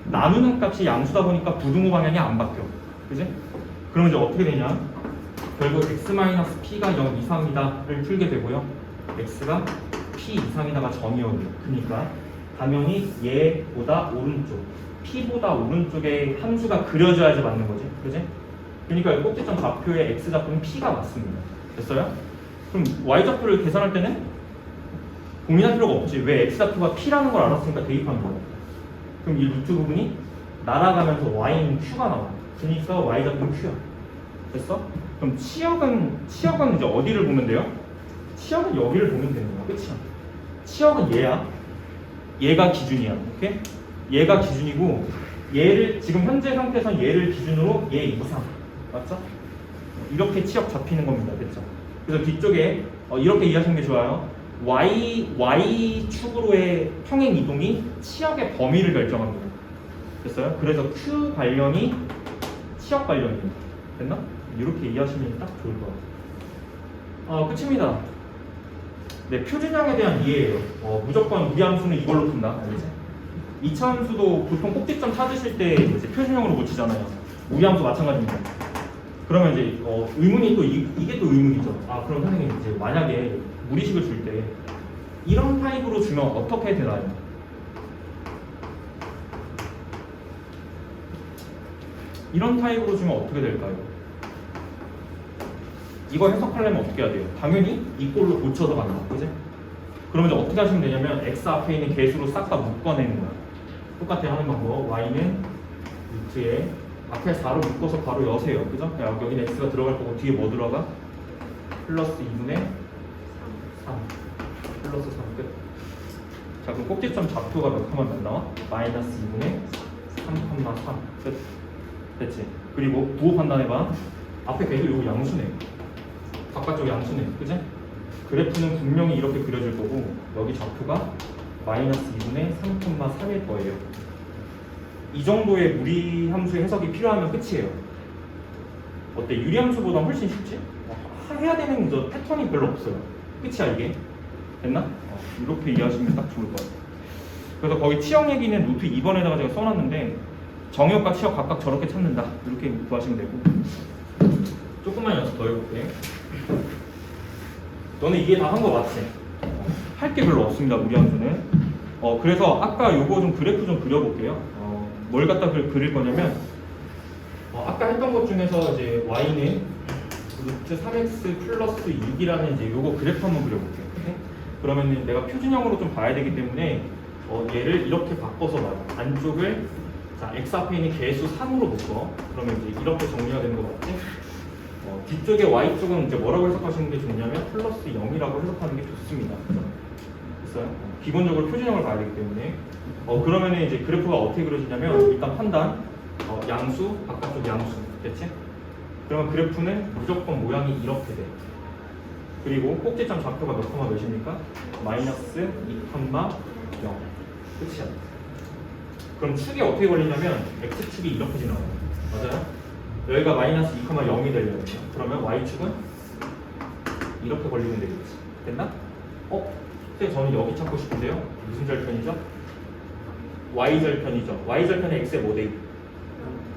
나누는 값이 양수다 보니까 부등호 방향이 안 바뀌어. 그지? 그럼 이제 어떻게 되냐? 결국 x-p가 0 이상이다를 풀게 되고요. x가 p 이상이다가 정의역이에요. 그러니까 당연히 얘보다 오른쪽, p보다 오른쪽에 함수가 그려져야지 맞는 거지. 그지? 그러니까 꼭지점 좌표의 x 좌표는 p가 맞습니다. 됐어요? 그럼 y 좌표를 계산할 때는 고민할 필요가 없지. 왜 x 좌표가 p라는 걸 알았으니까 대입하는 거야. 그럼 이 루트 부분이 날아가면서 y는 q가 나와. 그러니까 y 좌표는 q야. 됐어? 그럼 치역은 이제 어디를 보면 돼요? 치역은 여기를 보면 되는 거야. 끝이야. 치역은 얘야. 얘가 기준이야. 오케이? 얘가 기준이고 얘를 지금 현재 상태에선 얘를 기준으로 얘 이상. 맞죠? 이렇게 치역 잡히는 겁니다. 됐죠? 그래서 뒤쪽에 이렇게 이해하시는 게 좋아요. Y축으로의 평행 이동이 치역의 범위를 결정합니다. 됐어요? 그래서 Q 관련이 치역 관련이에요. 됐나? 이렇게 이해하시면 딱 좋을 것 같아요. 끝입니다. 네, 표준형에 대한 이해예요. 무조건 우리함수는 이걸로 푼다. 알겠지? 이차함수도 보통 꼭지점 찾으실 때 이제 표준형으로 못 치잖아요. 우리함수 마찬가지입니다. 그러면 이제 의문이 또 이게 또 의문이죠. 그럼 선생님 이제 만약에 무리식을 줄 때 이런 타입으로 주면 어떻게 되나요? 이런 타입으로 주면 어떻게 될까요? 이거 해석하려면 어떻게 해야 돼요? 당연히 이 꼴로 고쳐서 간다. 그지? 그러면 이제 어떻게 하시면 되냐면 x 앞에 있는 개수로 싹 다 묶어내는 거야. 똑같이 하는 방법. y는 루트에 앞에 4로 묶어서 바로 여세요. 그죠? 여기는 x가 들어갈 거고 뒤에 뭐 들어가? 플러스 2분의 3 플러스 3 끝. 자, 그럼 꼭지점 좌표가 몇 컴마 몇 나와? 마이너스 2분의 3,3 끝. 됐지? 그리고 부호 판단해봐. 앞에 계속 요거 양수네. 바깥쪽 양수네. 그지? 그래프는 분명히 이렇게 그려질 거고 여기 좌표가 마이너스 2분의 3,3일 거예요. 이 정도의 무리함수의 해석이 필요하면 끝이에요. 어때? 유리함수보다 훨씬 쉽지? 해야 되는 저 패턴이 별로 없어요. 끝이야 이게. 됐나? 이렇게 이해하시면 딱 좋을 것 같아요. 그래서 거기 치역 얘기는 노트 2번에다가 제가 써놨는데 정역과 치역 각각 저렇게 찾는다. 이렇게 구하시면 되고 조금만 연습 더 해볼게. 너는 이게 다 한 거 맞지? 할 게 별로 없습니다. 무리함수는. 그래서 아까 요거 좀 그래프 좀 그려볼게요. 뭘 갖다 그릴 거냐면 아까 했던 것 중에서 이제 y는 루트 3x 플러스 6이라는 이제 요거 그래프 한번 그려볼게요. 오케이? 그러면은 내가 표준형으로 좀 봐야 되기 때문에 얘를 이렇게 바꿔서 봐요. 안쪽을 자 x 앞에 있는 개수 3으로 묶어. 그러면 이제 이렇게 정리가 되는 거 맞지? 뒤쪽에 y쪽은 이제 뭐라고 해석하시는 게 좋냐면 플러스 0이라고 해석하는 게 좋습니다. 됐어요? 기본적으로 표준형을 봐야 되기 때문에 그러면 이제 그래프가 어떻게 그려지냐면 일단 판단 양수 바깥쪽 양수 됐지? 그러면 그래프는 무조건 모양이 이렇게 돼. 그리고 꼭지점 좌표가 몇 콤마 몇입니까? 마이너스 2,0. 끝이야. 그럼 축이 어떻게 걸리냐면 x축이 이렇게 지나가요. 맞아요? 여기가 마이너스 2,0이 되려면 그러면 y축은 이렇게 걸리면 되겠지. 됐나? 선생님 저는 여기 찾고 싶은데요. 무슨 절편이죠? y절편이죠. y절편의 x의 뭐 대?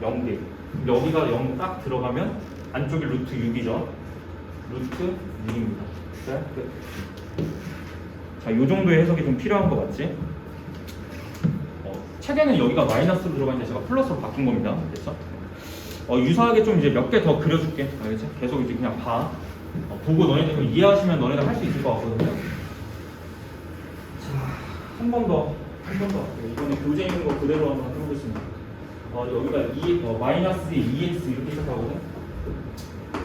0대. 여기가 0 딱 들어가면 안쪽이 루트 6이죠. 루트 6입니다. 자, 끝. 자, 요 정도의 해석이 좀 필요한 거 맞지? 책에는 여기가 마이너스로 들어가는데 제가 플러스로 바뀐 겁니다. 됐죠? 유사하게 좀 이제 몇 개 더 그려줄게. 알겠지? 계속 이제 그냥 봐. 보고 너네들 좀 이해하시면 너네들 할 수 있을 것 같거든요. 자, 한 번 더. 이번에 교재 있는 거 그대로 한번 해보겠습니다. 여기가 마이너스 2x 이렇게 시작하거든.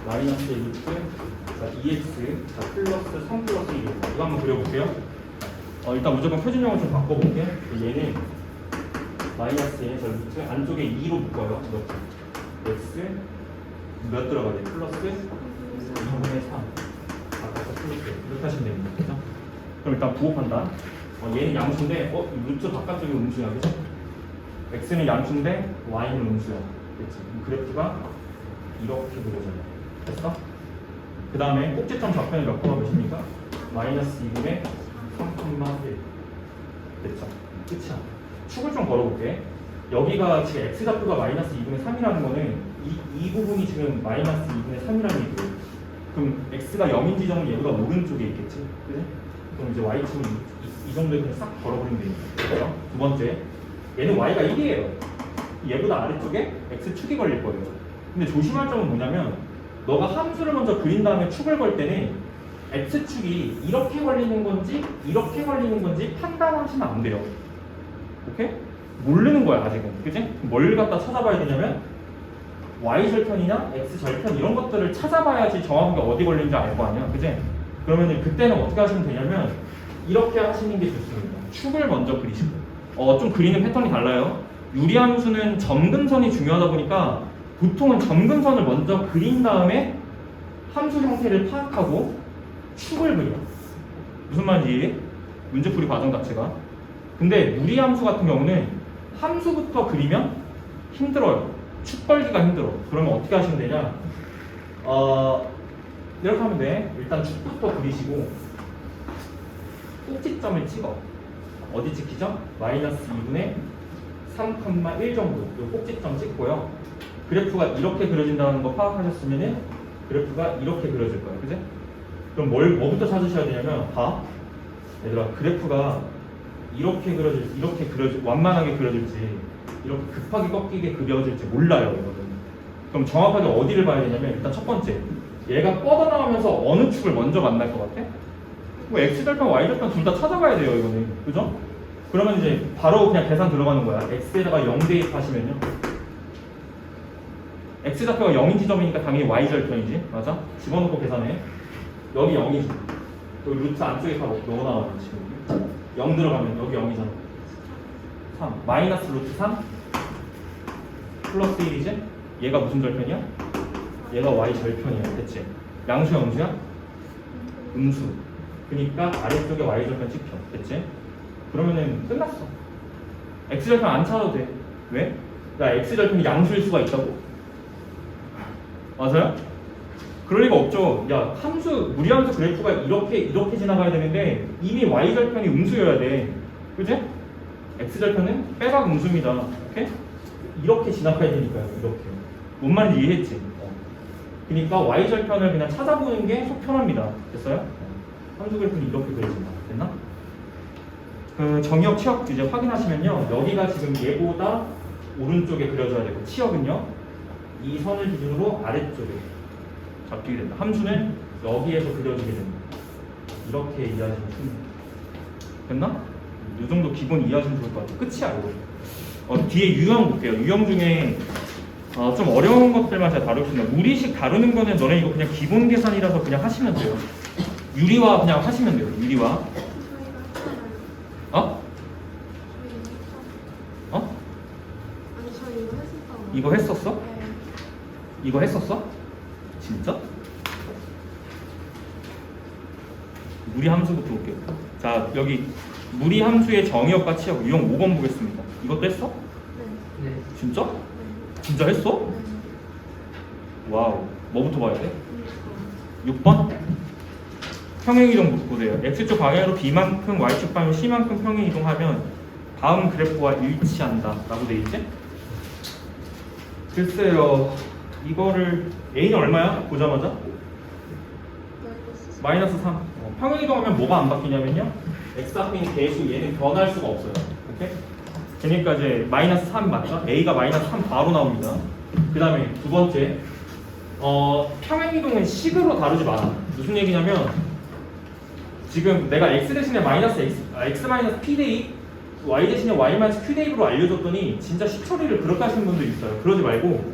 마이너스 루트, 자, 2x, 자, 플러스 3 플러스 1. 이거 한번 그려볼게요. 일단 무조건 표준형을 좀 바꿔볼게. 얘는 마이너스 1에서 루트 안쪽에 2로 묶어요. 이렇게. x 몇 들어가야 돼? 플러스 2분의 3. 아까 플러스 이렇게 하시면 됩니다. 그죠? 그럼 일단 부호한다. 얘는 양수인데 루트 바깥쪽이 음수야. 그죠? x는 양수인데 y는 음수야. 그렇지? 그래프가 이렇게 그려져요. 됐어? 그 다음에 꼭지점 좌표는 몇 콤마 몇입니까? 마이너스 2분의 3,1. 됐죠? 끝이야. 축을 좀 걸어볼게. 여기가 지금 x좌표가 마이너스 2분의 3이라는 거는 이 부분이 지금 마이너스 2분의 3이라는 얘기예요. 그럼 x가 0인 지점은 얘보다 오른쪽에 있겠지? 그래? 그럼 이제 y축은 이 정도에 그냥 싹 걸어버리면 되니까. 두 번째, 얘는 y가 1이에요. 얘보다 아래쪽에 x축이 걸릴 거예요. 근데 조심할 점은 뭐냐면 너가 함수를 먼저 그린 다음에 축을 걸 때는 x축이 이렇게 걸리는 건지 이렇게 걸리는 건지 판단하시면 안 돼요. 오케이? 모르는 거야 아직은. 그치? 뭘 갖다 찾아봐야 되냐면 y절편이나 x절편 이런 것들을 찾아봐야지 정확하게 어디 걸리는지 알 거 아니야. 그치? 그러면 그때는 어떻게 하시면 되냐면 이렇게 하시는 게 좋습니다. 축을 먼저 그리시고 좀 그리는 패턴이 달라요. 유리함수는 점근선이 중요하다 보니까 보통은 점근선을 먼저 그린 다음에 함수 형태를 파악하고 축을 그려. 무슨 말인지 이해해? 문제풀이 과정 자체가. 근데 무리함수 같은 경우는 함수부터 그리면 힘들어요. 축 걸기가 힘들어. 그러면 어떻게 하시면 되냐? 이렇게 하면 돼. 일단 축부터 그리시고 꼭지점을 찍어. 어디 찍히죠? 마이너스 2분의 3,1 정도. 이 꼭지점 찍고요. 그래프가 이렇게 그려진다는 거 파악하셨으면 그래프가 이렇게 그려질 거예요. 그지? 그럼 뭐부터 찾으셔야 되냐면 봐. 얘들아, 그래프가 이렇게 그려질, 완만하게 그려질지 이렇게 급하게 꺾이게 그려질지 몰라요. 이거는. 그럼 정확하게 어디를 봐야 되냐면 일단 첫 번째, 얘가 뻗어나오면서 어느 축을 먼저 만날 것 같아? 뭐 x절편, y절편 둘 다 찾아봐야 돼요. 이거는. 그죠? 그러면 이제 바로 그냥 계산 들어가는 거야. x에다가 0 대입하시면요. x좌표가 0인 지점이니까 당연히 y절편이지. 맞아? 집어넣고 계산해. 여기 0이지. 여기 루트 안쪽에 다 넣어놔요. 지금 0 들어가면 여기 0이잖아. 3 마이너스 루트 3 플러스 1이지. 얘가 무슨 절편이야? 얘가 y절편이야. 됐지? 양수야 음수야? 음수. 그러니까 아래쪽에 y절편 찍혀. 됐지? 그러면은 끝났어. x절편 안 찾아도 돼. 왜? 야, x절편이 양수일 수가 있다고. 맞아요? 그럴 리가 없죠. 야, 무리함수 그래프가 이렇게 지나가야 되는데 이미 y절편이 음수여야 돼. 그지? x절편은 빼박 음수입니다. 오케이? 이렇게 지나가야 되니까요. 이렇게. 뭔 말인지 이해했지? 그러니까 y절편을 그냥 찾아보는 게 속 편합니다. 됐어요? 함수 그래프는 이렇게 그려진다. 됐나? 그 정의역 치역 이제 확인하시면요. 여기가 지금 얘보다 오른쪽에 그려져야 되고 치역은요. 이 선을 기준으로 아래쪽에 잡히게 된다. 함수는 여기에서 그려지게 된다. 이렇게 이해하시면 됩니다. 됐나? 이 정도 기본 이해하시면 좋을 것 같아요. 끝이야 이거. 뒤에 유형 볼게요. 유형 중에 좀 어려운 것들만 제가 다루겠습니다. 무리식 다루는 거는 너네 이거 그냥 기본 계산이라서 그냥 하시면 돼요. 유리화 그냥 하시면 돼요. 유리화. 어? 아니 저 이거 했었잖아요. 이거 했었어? 네. 이거 했었어? 진짜? 무리 함수부터 볼게요. 자, 여기 무리 함수의 정의역과 치역 유형 5번 보겠습니다. 이것도 했어? 네. 네. 진짜? 진짜 했어? 와우. 뭐부터 봐야 돼? 6번? 평행이동 보세요. X축 방향으로 B만큼 Y축 방향으로 C만큼 평행이동하면 다음 그래프와 일치한다 라고 돼 있지? 글쎄요, 이거를 A는 얼마야? 보자마자? 마이너스 3. 평행이동하면 뭐가 안 바뀌냐면요, X 앞에 있는 개수 얘는 변할 수가 없어요. 오케이? 그러니까 이제 마이너스 3 맞죠? A가 마이너스 3 바로 나옵니다. 그 다음에 두 번째, 평행이동은 식으로 다루지 마라. 무슨 얘기냐면 지금 내가 X 대신에 마이너스 X 마이너스 P데이, Y 대신에 Y 마이너스 Q데이로 알려줬더니 진짜 식 처리를 그렇게 하시는 분도 있어요. 그러지 말고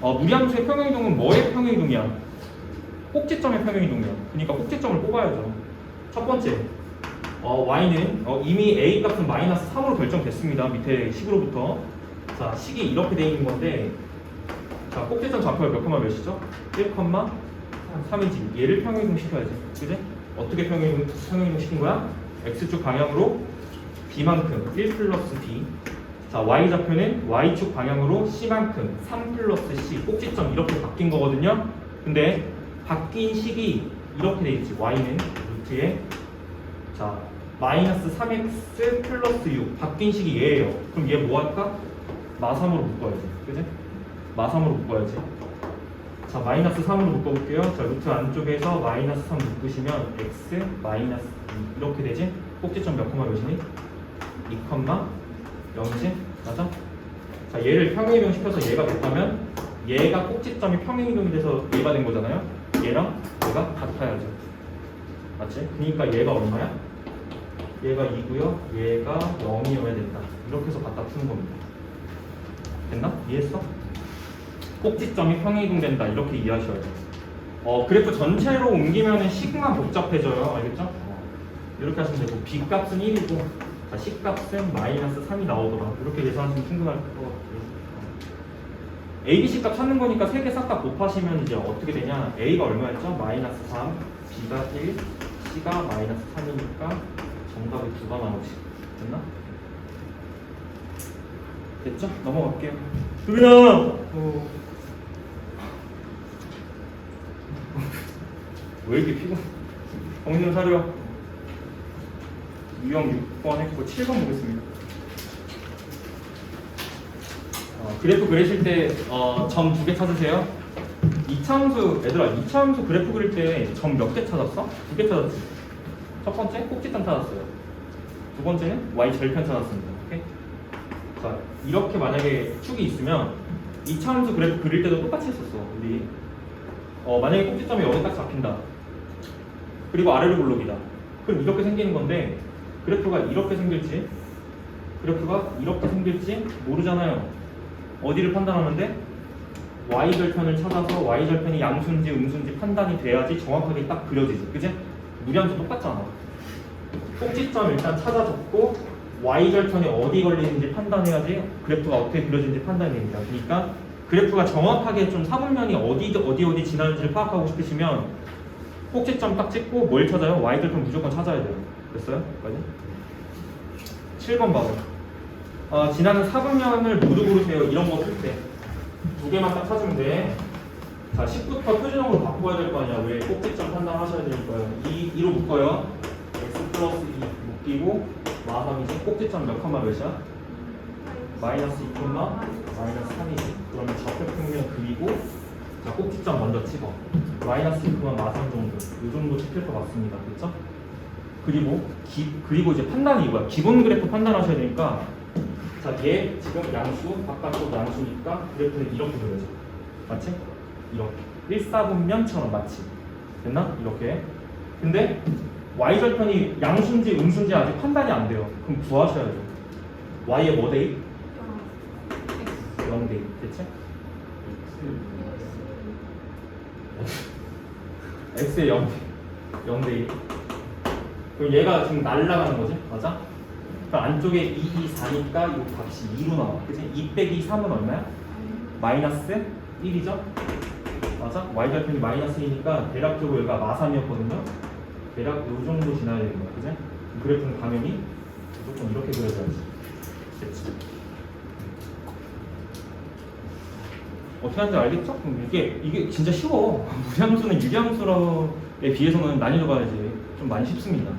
무리함수의 평행이동은 뭐의 평행이동이야? 꼭지점의 평행이동이야. 그러니까 꼭지점을 뽑아야죠. 첫 번째, Y는 이미 A 값은 마이너스 3으로 결정됐습니다. 밑에 식으로부터. 자, 식이 이렇게 돼 있는 건데, 자, 꼭지점 좌표가 몇 컴마 몇이죠? 1,3이지. 얘를 평행이동 시켜야지. 그지? 어떻게 평행이동 시킨 거야? X축 방향으로 B만큼 1 플러스 B. 자, Y 좌표는 Y축 방향으로 C만큼 3 플러스 C. 꼭지점 이렇게 바뀐 거거든요. 근데 바뀐 식이 이렇게 돼 있지. Y는 루트에, 자, 마이너스 3x 플러스 6. 바뀐 식이 얘예요. 그럼 얘 뭐 할까? 마3으로 묶어야지. 그지? 마3으로 묶어야지. 자, 마이너스 3으로 묶어볼게요. 자, 루트 안쪽에서 마이너스 3 묶으시면 x 마이너스 2 이렇게 되지? 꼭지점 몇 컴마 몇이니? 2 컴마 0이지? 맞아? 자, 얘를 평행이동 시켜서 얘가 됐다면 얘가 꼭지점이 평행이동이 돼서 얘가 된 거잖아요? 얘랑 얘가 같아야죠. 맞지? 그러니까 얘가 얼마야? 얘가 2고요. 얘가 0이어야 된다. 이렇게 해서 갖다 푸는 겁니다. 됐나? 이해했어? 꼭지점이 평행이동된다. 이렇게 이해하셔야 돼요. 그래프 전체로 옮기면 식만 복잡해져요. 알겠죠? 이렇게 하시면 되고, B 값은 1이고, 자, C 값은 마이너스 3이 나오더라. 이렇게 계산하시면 충분할 것 같아요. A, B, C 값 찾는 거니까 세 개 싹 다 곱하시면 이제 어떻게 되냐? A가 얼마였죠? 마이너스 3, B가 1, C가 마이너스 3이니까 정답이 2가 나오지. 됐나? 됐죠? 넘어갈게요. 수빈아! 왜 이렇게 피곤? 정신 차려. 유형 6번 했고 7번 보겠습니다. 그래프 그리실 때 점 2개 찾으세요. 이차함수, 얘들아, 이차함수 그래프 그릴 때 점 몇 개 찾았어? 2개 찾았지. 첫 번째 꼭지점 찾았어요. 두 번째는 Y 절편 찾았습니다. 오케이? 자, 이렇게 만약에 축이 있으면 이차함수 그래프 그릴 때도 똑같이 했었어. 우리 만약에 꼭지점이 여기까지 잡힌다. 그리고 아래로 블록이다. 그럼 이렇게 생기는 건데, 그래프가 이렇게 생길지 그래프가 이렇게 생길지 모르잖아요. 어디를 판단하는데? Y절편을 찾아서 Y절편이 양수인지 음수인지 판단이 돼야지 정확하게 딱 그려지지. 그지? 무리함수 똑같잖아. 꼭지점 일단 찾아 적고 Y절편이 어디 걸리는지 판단해야지 그래프가 어떻게 그려지는지 판단이 됩니다. 그러니까 그래프가 정확하게 좀 사분면이 어디 지나는지를 파악하고 싶으시면 꼭지점 딱 찍고 뭘 찾아요? Y절편 무조건 찾아야 돼요. 됐어요? 여기까지? 7번 봐봐요. 지나는 사분면을 모두 고르세요. 이런 거 쓸 때 두 개만 딱 찾으면 돼. 자, 10부터 표준형으로 바꿔야 될 거 아니야. 왜? 꼭지점 판단하셔야 되니까요. 2로 묶어요. x 플러스 2 묶이고 마3이지. 꼭지점 몇 컴마 몇이야? 마이너스 2 컴마 마이너스 3이지. 그러면 좌표 평면 그리고, 자, 꼭지점 먼저 찍어. 마이너스 2 컴마 마3 정도. 이 정도 찍힐 것 같습니다. 그렇죠? 그리고 이제 판단이 이거야. 기본 그래프 판단하셔야 되니까, 자, 얘 지금 양수, 바깥쪽 양수니까 그래프는 이렇게 그려져. 맞지? 이렇게. 1사분면처럼 맞지? 됐나? 이렇게. 근데 Y절편이 양수인지 음수인지 아직 판단이 안 돼요. 그럼 구하셔야죠. Y의 뭐 데이? 0 데이. 됐지? X의 0 데이. 그럼 얘가 지금 날라가는 거지? 맞아? 그럼 안쪽에 2, 2, 4니까 이 값이 2로 나와. 그치? 2 빼기 3은 얼마야? 마이너스 1이죠? 맞아? y절편이 -1이니까 대략적으로 여기가 마3이었거든요. 대략 요 정도 지나야 되는 거야, 그지? 그래프는 당연히 무조건 이렇게 그려줘야지. 됐지? 어떻게 하는지 알겠죠? 그럼 이게 진짜 쉬워. 무리함수는 유리함수에 비해서는 난이도가 이제 좀 많이 쉽습니다.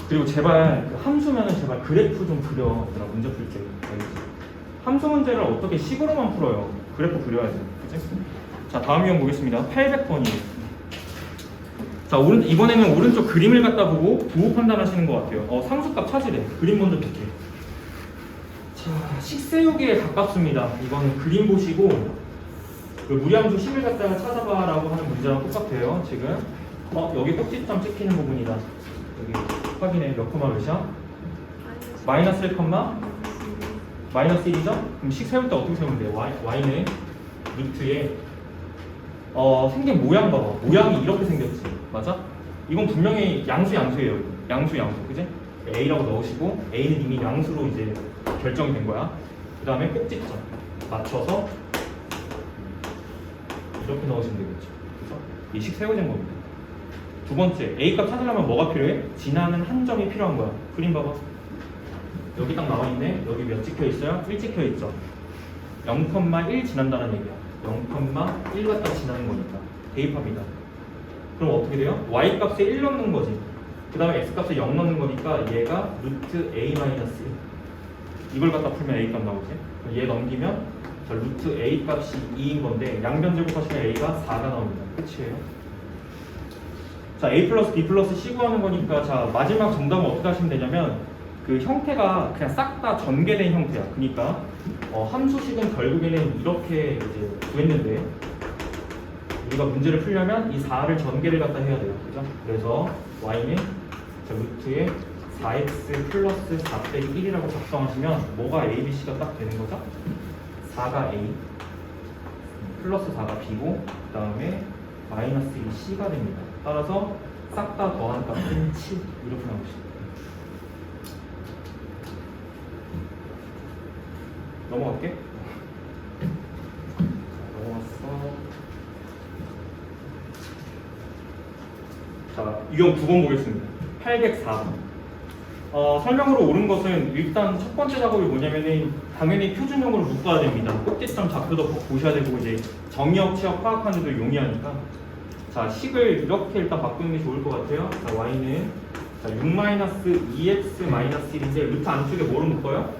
그리고 제발 그 함수면은 제발 그래프 좀 그려. 얘들아, 문제 풀 때. 알겠지? 함수 문제를 어떻게 식으로만 풀어요? 그래프 그려야지. 그치? 자, 다음 유형 보겠습니다. 800번이에요. 자, 이번에는 오른쪽 그림을 갖다 보고 부호 판단하시는 것 같아요. 상수값 찾으래. 그림 먼저 볼게요. 자, 식세우기에 가깝습니다. 이거는 그림 보시고 그 무리함수 10을 갖다가 찾아봐라고 하는 문제랑 똑같아요. 지금 여기 꼭지점 찍히는 부분이다. 여기 확인해. 몇 콤마 몇이야? 마이너스 1 콤마 마이너스 1이죠? 그럼 식 세울 때 어떻게 세우면 돼요? y는 루트에 생긴 모양 봐봐. 모양이 이렇게 생겼지. 맞아? 이건 분명히 양수예요. 양수, 그지? a라고 넣으시고 a는 이미 양수로 이제 결정이 된 거야. 그 다음에 꼭지점 맞춰서 이렇게 넣으시면 되겠죠. 그죠? 이 식 세워진 겁니다. 두 번째, a값 찾으려면 뭐가 필요해? 지나는 한 점이 필요한 거야. 그림 봐봐. 여기 딱 나와 있네. 여기 몇 찍혀 있어요? 1 찍혀 있죠. 0,1 지난다는 얘기야. 0,1 갖다 지나는 거니까 대입합니다. 그럼 어떻게 돼요? y 값에 1 넣는 거지. 그 다음에 x 값에 0 넣는 거니까 얘가 루트 a-1. 이걸 갖다 풀면 a 값 나오지. 얘 넘기면 자, 루트 a 값이 2인 건데 양변 제곱하시면 a가 4가 나옵니다. 끝이에요. 자, a 플러스 b 플러스 c 구하는 거니까 자, 마지막 정답은 어떻게 하시면 되냐면 그 형태가 그냥 싹 다 전개된 형태야. 그러니까 함수식은 결국에는 이렇게 이제 구했는데 우리가 문제를 풀려면 이 4를 전개를 갖다 해야 돼요. 그죠? 그래서 y는 자, 루트에 4x 플러스 4 빼기 1이라고 작성하시면 뭐가 a, b, c가 딱 되는 거죠? 4가 a 플러스 4가 b고 그 다음에 마이너스 1이 c가 됩니다. 따라서 싹 다 더한 값은 7 이렇게 나오시죠. 넘어갈게. 넘어갔어. 자, 유형 9번 보겠습니다. 804번. 설명으로 옳은 것은 일단 첫 번째 작업이 뭐냐면은 당연히 표준형으로 묶어야 됩니다. 꼭지점 좌표도 보셔야 되고 이제 정의역, 치역 파악하는 데도 용이하니까. 자, 식을 이렇게 일단 바꾸는 게 좋을 것 같아요. 자, y는 자, 6-2x-1인데 루트 안쪽에 뭐로 묶어요?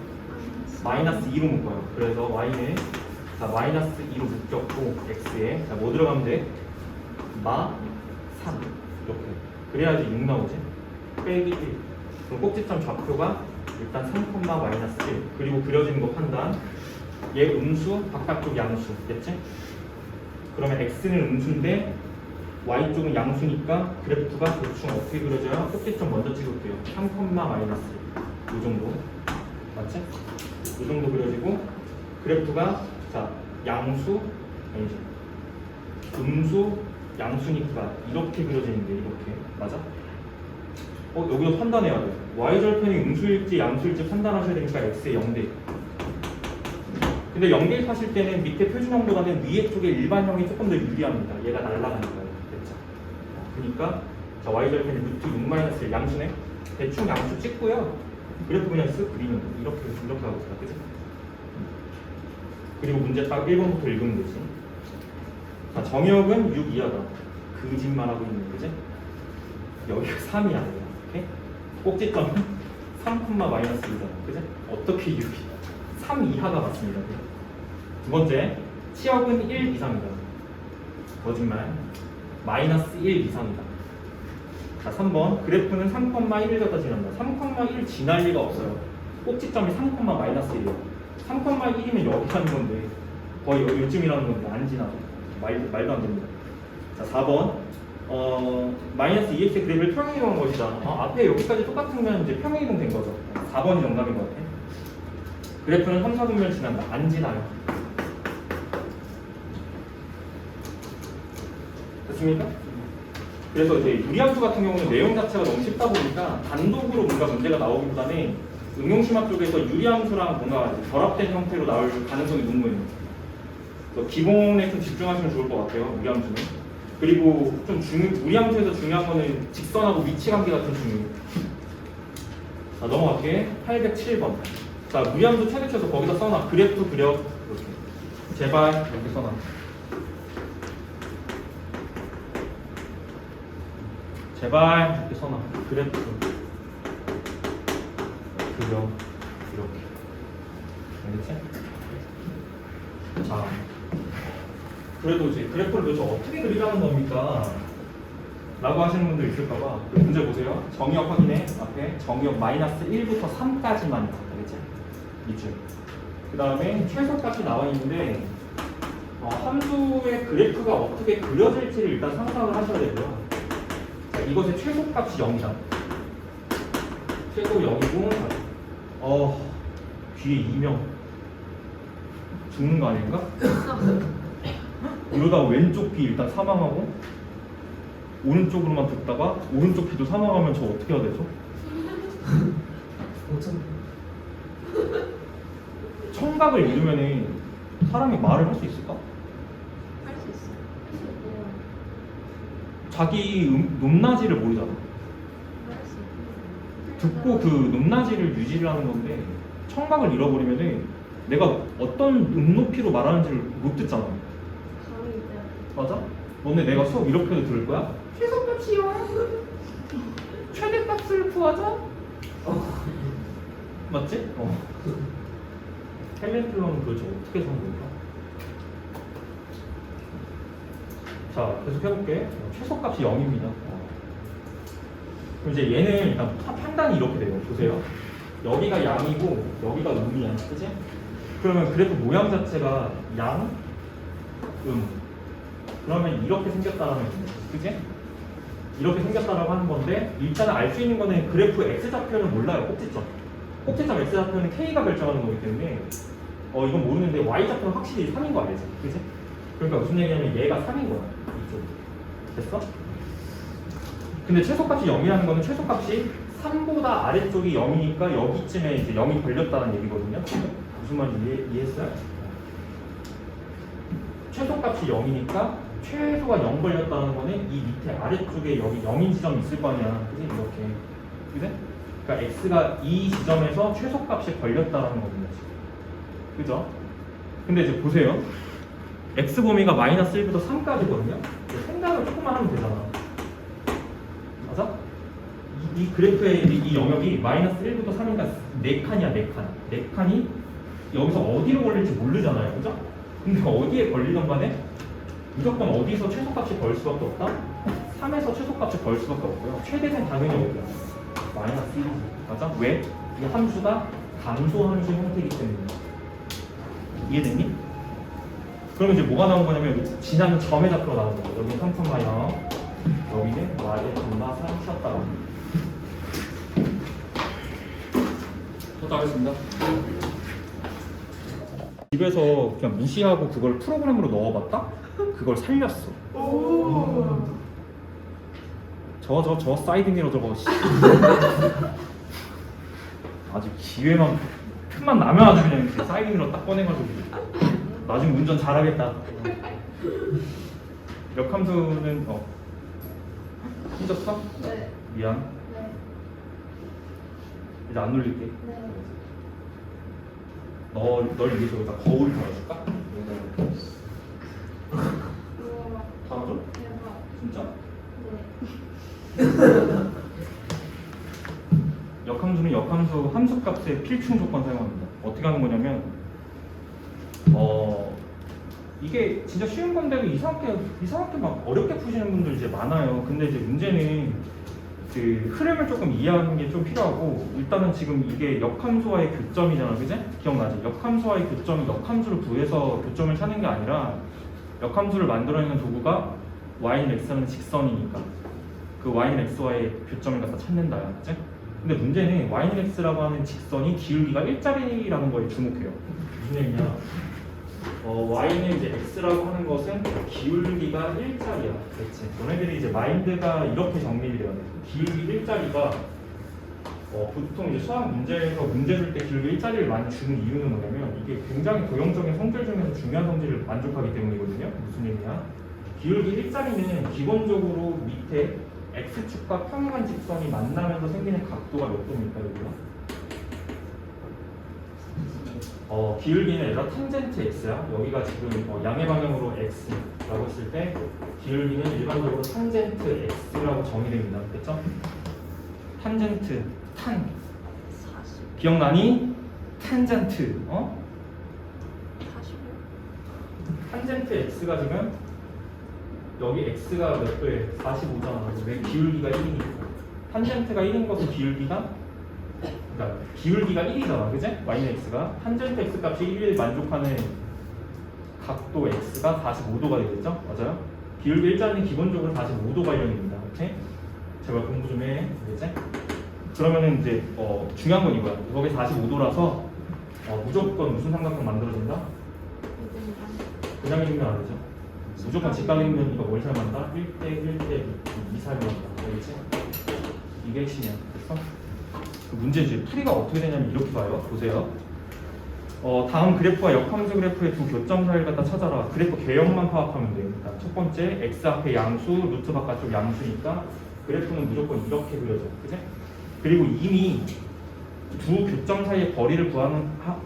마이너스 2로 묶어요. 그래서 y는 자, 마이너스 2로 묶였고 x에 자, 뭐 들어가면 돼? 마 3 이렇게 그래야지 6 나오지. 빼기 1 그럼 꼭지점 좌표가 일단 3, 마이너스 1 그리고 그려지는 거 판단 얘 음수 바깥쪽 양수 됐지? 그러면 x는 음수인데 y쪽은 양수니까 그래프가 대충 어떻게 그려져요? 꼭지점 먼저 찍을게요. 3, 마이너스 1 이 정도 맞지? 이 정도 그려지고 그래프가 자 양수 아니죠 음수 양수니까 이렇게 그려지는데 이렇게 맞아? 여기서 판단해야 돼. y절편이 음수일지 양수일지 판단하셔야 되니까 x에 0대 1. 근데 0대 1 하실 때는 밑에 표준형보다는 위에 쪽에 일반형이 조금 더 유리합니다. 얘가 날아가니까요. 됐죠? 그러니까 자 y절편이 루트 6-1 양수네. 대충 양수 찍고요. 그래프 그냥 쓱 그리면 돼. 이렇게 하고 있어. 그치? 그리고 문제 딱 1번부터 읽으면 되지. 자, 정의역은 6 이하다. 거짓말 하고 있는 거지? 여기가 3이 아니야. 오케이? 꼭지점은 3, 마이너스 2잖아. 그치? 어떻게 6이? 3 이하가 맞습니다. 그치? 두 번째, 치역은 1 이상이다. 거짓말. 마이너스 1 이상이다. 자, 3번 그래프는 3,1을 갖다 지난다. 3,1 지날 리가 없어요. 꼭지점이 3, 마이너스 1이에요. 3,1이면 여기 하는 건데 거의 요즘이라는 건데 안 지나죠. 말도 안 됩니다. 자, 4번 마이너스 2x의 그래프를 평행이동한 것이다. 앞에 여기까지 똑같으면 이제 평행이동 된 거죠. 4번이 정답인 것 같아. 그래프는 3, 4분면 지난다. 안 지나요. 됐습니까? 그래서 이제 유리함수 같은 경우는 내용 자체가 너무 쉽다 보니까 단독으로 뭔가 문제가 나오기보다는 응용심학 쪽에서 유리함수랑 뭔가 결합된 형태로 나올 가능성이 높은 거예요. 기본에 좀 집중하시면 좋을 것 같아요. 무리함수는. 그리고 좀 무리함수에서 중요한 거는 직선하고 위치 관계가 좀 중요해요. 자, 넘어갈게. 807번. 자, 무리함수 최대치에서 거기다 써놔. 그래프 그려. 이렇게. 제발 이렇게 써놔. 제발 이렇게 써놔. 그래프 그려. 이렇게. 알겠지? 자, 그래도 이제 그래프를 도대체 어떻게 그리라는 겁니까? 라고 하시는 분들 있을까봐 문제 보세요. 정의역 확인해. 앞에 정의역 마이너스 1부터 3까지만 알겠지? 이쯤. 그 다음에 최소값이 나와 있는데 함수의 그래프가 어떻게 그려질지를 일단 상상을 하셔야 되고요. 자, 이것의 최소값이 0이다. 최소 0이고 뒤에 2명 죽는 거 아닌가? 이러다가 왼쪽 비 일단 사망하고 오른쪽으로만 듣다가 오른쪽 비도 사망하면 저 어떻게 해야 되죠? 청각을 잃으면 사람이 말을 할 수 있을까? 할 수 있어. 자기 높낮이를 모르잖아. 할수 있어. 듣고 그 높낮이를 유지를 하는 건데 청각을 잃어버리면 내가 어떤 높이로 말하는지를 못 듣잖아. 감이 있대요. 맞아? 너네 내가 수업 이렇게도 들을 거야? 최소값이요. 최대값을 구하자. 맞지? 헬렌플러는 도대체 어떻게 산 건가? 자, 계속 해볼게. 최소값이 0입니다. 그럼 이제 얘는 일단 판단이 이렇게 돼요. 보세요. 여기가 양이고 여기가 음이야. 그치? 그러면 그래프 모양 자체가 양, 그러면 이렇게 생겼다라는 거죠. 그치? 이렇게 생겼다라고 하는 건데 일단은 알 수 있는 거는 그래프 x좌표는 몰라요. 꼭지점. 꼭지점 x좌표는 k가 결정하는 거기 때문에 이건 모르는데 y좌표는 확실히 3인 거 알지? 그치? 그러니까 무슨 얘기냐면 얘가 3인 거야. 이쪽. 됐어? 근데 최소값이 0이라는 거는 최소값이 3보다 아래쪽이 0이니까 여기쯤에 이제 0이 걸렸다는 얘기거든요. 무슨 말인지 이해했어요? 최소값이 0이니까 최소가 0 걸렸다는 거는 이 밑에 아래쪽에 여기 0인 지점이 있을 거 아니야. 그지? 이렇게. 그지? 그러니까 x가 이 지점에서 최소값이 걸렸다는 거거든요. 그죠? 근데 이제 보세요. x 범위가 마이너스 1부터 3까지거든요. 생각을 조금만 하면 되잖아. 맞아? 이 그래프의 이 영역이 마이너스 1부터 3이니까 4칸이야, 4칸. 4칸이 여기서 어디로 걸릴지 모르잖아요. 그죠? 근데 어디에 걸리던 간에 무조건 어디서 최소값이 벌 수밖에 없다? 3에서 최소값이 벌 수밖에 없고요. 최대는 당연히 어디야? 마이너스 1이지. 맞아? 왜? 이 함수가 감소 함수 형태이기 때문에. 이해됐니? 그러면 이제 뭐가 나온 거냐면 지난 점의 좌표가 나온 거죠. 여기 3,0, 여기는 y의 감마 3 쉬었다가. 또 하겠습니다. 집에서 그냥 무시하고 그걸 프로그램으로 넣어봤다? 그걸 살렸어. 저 사이드 미러 저거 아주 기회만 틈만 나면 아주 그냥 이렇게 사이드 미러 딱 꺼내가지고 나중에 운전 잘하겠다. 역함수는 힘줬어? 네. 미안. 네. 이제 안 놀릴게. 네. 널 위해서 여기다 거울 달아줄까? 우와. 달아줘? 대박. 진짜? 네. 역함수는 역함수 함수값의 필충 조건 사용합니다. 어떻게 하는 거냐면 이게 진짜 쉬운 건데도 이상하게 막 어렵게 푸시는 분들 이제 많아요. 근데 이제 문제는 그 흐름을 조금 이해하는 게 좀 필요하고 일단은 지금 이게 역함수와의 교점이잖아, 그지? 기억나지? 역함수와의 교점이 역함수를 구해서 교점을 찾는 게 아니라 역함수를 만들어내는 도구가 y는 x라는 직선이니까 그 y는 x와의 교점을 갖다 찾는다야, 그치? 근데 문제는 y는 x라고 하는 직선이 기울기가 일자리라는 거에 주목해요. 무슨 얘기냐? y는 이제 x라고 하는 것은 기울기가 일자리야, 그렇지? 너네들이 이제 마인드가 이렇게 정리를 해야 돼. 기울기 일자리가 보통 이제 수학 문제에서 문제 줄 때 기울기 일자리를 많이 주는 이유는 뭐냐면 이게 굉장히 도형적인 성질 중에서 중요한 성질을 만족하기 때문이거든요. 무슨 얘기냐? 기울기 일자리는 기본적으로 밑에 x축과 평행한 직선이 만나면서 생기는 각도가 몇 도입니까, 여기요? 기울기는 얘가 탄젠트 x야. 여기가 지금 양의 방향으로 x라고 했을 때 기울기는 일반적으로 탄젠트 x라고 정의됩니다. 그렇죠? 탄젠트 탄 40. 기억나니? 탄젠트 45. 탄젠트 x가 지금 여기 x가 몇 도에 45잖아. 왜 기울기가 1이니까. 탄젠트가 1인 것은 기울기가 그러니까 기울기가 1이잖아. 그지? y는 x가 탄젠트 x 값이 1을 만족하는 각도 x가 45도가 되겠죠? 맞아요? 기울기 일자리는 기본적으로 45도 관련입니다. 오케이? 제발 공부 좀 해. 알겠지? 그러면은 이제 중요한 건 이거야. 거기 45도라서 무조건 무슨 삼각형 만들어진다? 그냥 이름이 아니죠. 무조건 직각이름이니까 뭘 사용한다? 1대 1대 2 사용한다. 알겠지? 이게 핵심이야. 됐어? 그 문제 이제 풀이가 어떻게 되냐면 이렇게 봐요. 보세요. 다음 그래프와 역함수 그래프의 두 교점 사이를 갖다 찾아라. 그래프 개형만 파악하면 됩니다. 첫 번째 x 앞에 양수, 루트 바깥쪽 양수니까 그래프는 무조건 이렇게 그려져. 그지? 그리고 이미 두 교점 사이의 거리를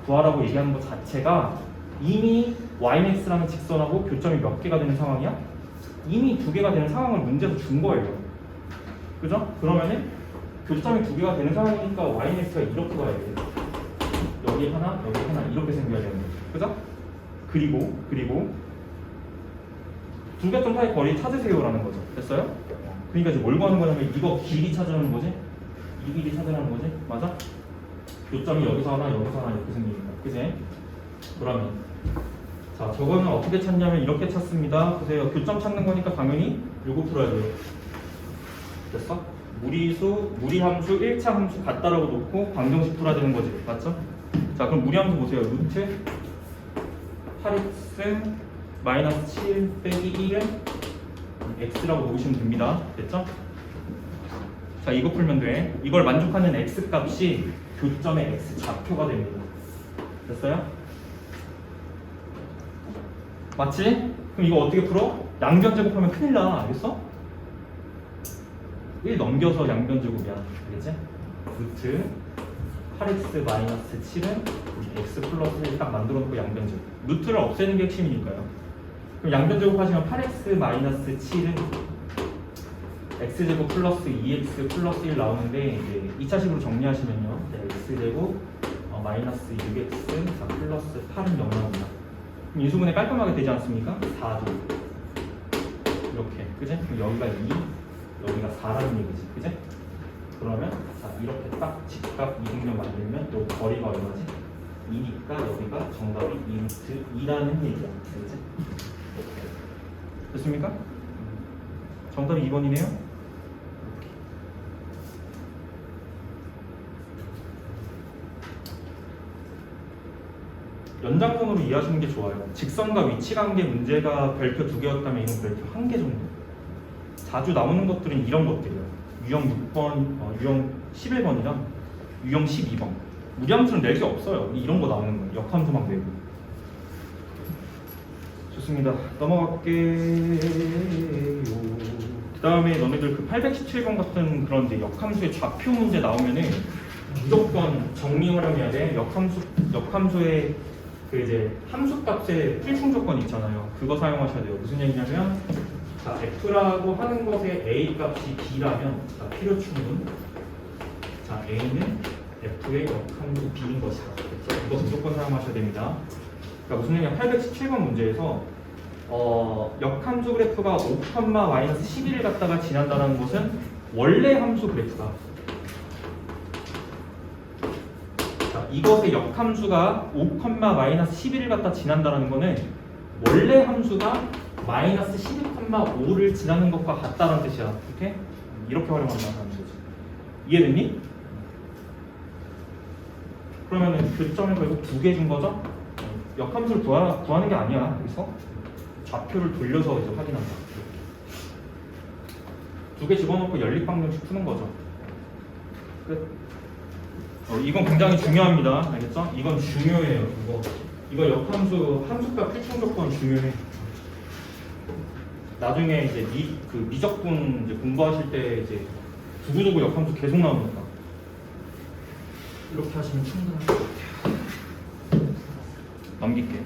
구하라고 얘기하는 것 자체가 이미 yx라는 직선하고 교점이 몇 개가 되는 상황이야? 이미 두 개가 되는 상황을 문제에서 준 거예요. 그죠? 그러면은 교점이 두 개가 되는 상황이니까 yx가 이렇게 가야 돼요. 여기 하나 이렇게 생겨야 되는 거죠. 그죠? 그리고 두 교점 사이 거리 찾으세요라는 거죠. 됐어요? 그러니까 이제 뭘 구하는 거냐면 이거 길이 찾으라는 거지? 이 길이 찾으라는 거지? 맞아? 교점이 여기서 하나 이렇게 생기니까. 그지? 그러면 자 저거는 어떻게 찾냐면 이렇게 찾습니다. 보세요. 교점 찾는 거니까 당연히 요거 풀어야 돼요. 됐어? 무리함수 1차 함수 같다라고 놓고 방정식 풀어야 되는 거지. 맞죠? 자 그럼 무리함수 보세요. 루트 8x 마이너스 7 빼기 1은 x라고 놓으시면 됩니다. 됐죠? 자 이거 풀면 돼. 이걸 만족하는 x 값이 교점의 x 좌표가 됩니다. 됐어요? 맞지? 그럼 이거 어떻게 풀어? 양변 제곱하면 큰일 나. 알겠어? 1 넘겨서 양변 제곱이야. 알겠지? 루트 8x 마이너스 7은 x 플러스 1 딱 만들어 놓고 양변 제곱. 루트를 없애는 게 핵심이니까요. 그럼 양변 제곱하시면 8x 마이너스 7은 x제곱 플러스 2x 플러스 1 나오는데 이제 2차식으로 정리하시면요. x제곱 마이너스 6x 자, 플러스 8은 0 나옵니다. 그럼 인수분해 깔끔하게 되지 않습니까? 4죠. 이렇게. 그지? 그럼 여기가 2, 여기가 4라는 얘기지. 그지? 그러면 자 이렇게 딱 직각 이등변 만들면 요 거리가 얼마지? 2니까 여기가 정답이 2라는 얘기야. 그지? 됐습니까? 정답이 2번이네요. 연장선으로 이해하시는 게 좋아요. 직선과 위치 관계 문제가 별표 2개였다면 이건 별표 1개 정도. 자주 나오는 것들은 이런 것들이에요. 유형 6번, 유형 11번이랑 유형 12번. 무리함수는 낼 게 없어요. 이런 거 나오는 거예요. 역함수만 내고. 좋습니다. 넘어갈게요. 그 다음에 너네들 그 817번 같은 그런 이제 역함수의 좌표 문제 나오면은 무조건 정리하려면 해야 돼. 역함수의 그 이제 함수값의 필충 조건 있잖아요. 그거 사용하셔야 돼요. 무슨 얘기냐면 자 f라고 하는 것의 a 값이 b라면 자 필요 충분. 자 a는 f의 역함수 b인 것이다. 그렇죠? 이거 무조건 사용하셔야 됩니다. 그러니까 무슨 얘기냐 817번 문제에서 역함수 그래프가 5, 마이너스 11을 갖다가 지난다는 것은 원래 함수 그래프가 자, 이것의 역함수가 5, 마이너스 11을 갖다 지난다는 것은 원래 함수가 마이너스 12,5를 지나는 것과 같다는 뜻이야. 이렇게? 이렇게 활용한다는 거지. 이해됐니? 그러면은 교점을 결국 2개 준 거죠? 역함수를 구하는 게 아니야. 그래서 좌표를 돌려서 이제 확인한다. 2개 집어넣고 연립방정식 푸는 거죠. 끝. 이건 굉장히 중요합니다. 알겠죠? 이건 중요해요. 이거 역함수 함수값 필충 조건 중요해. 나중에 이제 미적분 이제 공부하실 때 이제 두고두고 역함수 계속 나오니까 이렇게 하시면 충분할 것 같아요. 넘길게요.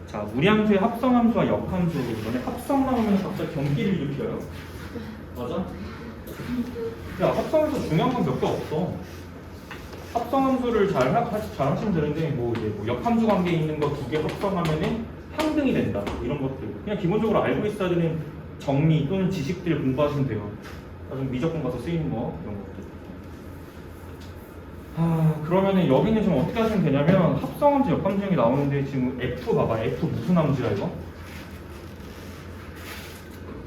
자, 무리함수의 합성함수와 역함수. 너네 합성 나오면 갑자기 경기를 일으켜요. 맞아? 야, 합성에서 중요한 건 몇 개 없어. 합성함수를 잘 하시면 되는데 뭐 이제 뭐 역함수 관계에 있는 거 2개 합성하면은 항등이 된다. 이런 것들. 그냥 기본적으로 알고 있어야 되는 정리 또는 지식들 공부하시면 돼요. 나중에 미적분 가서 쓰이는 거 이런 것들. 그러면은 여기는 지금 어떻게 하시면 되냐면 합성함수, 역함수 중에 나오는데 지금 F 봐봐. F 무슨 함수야 이거?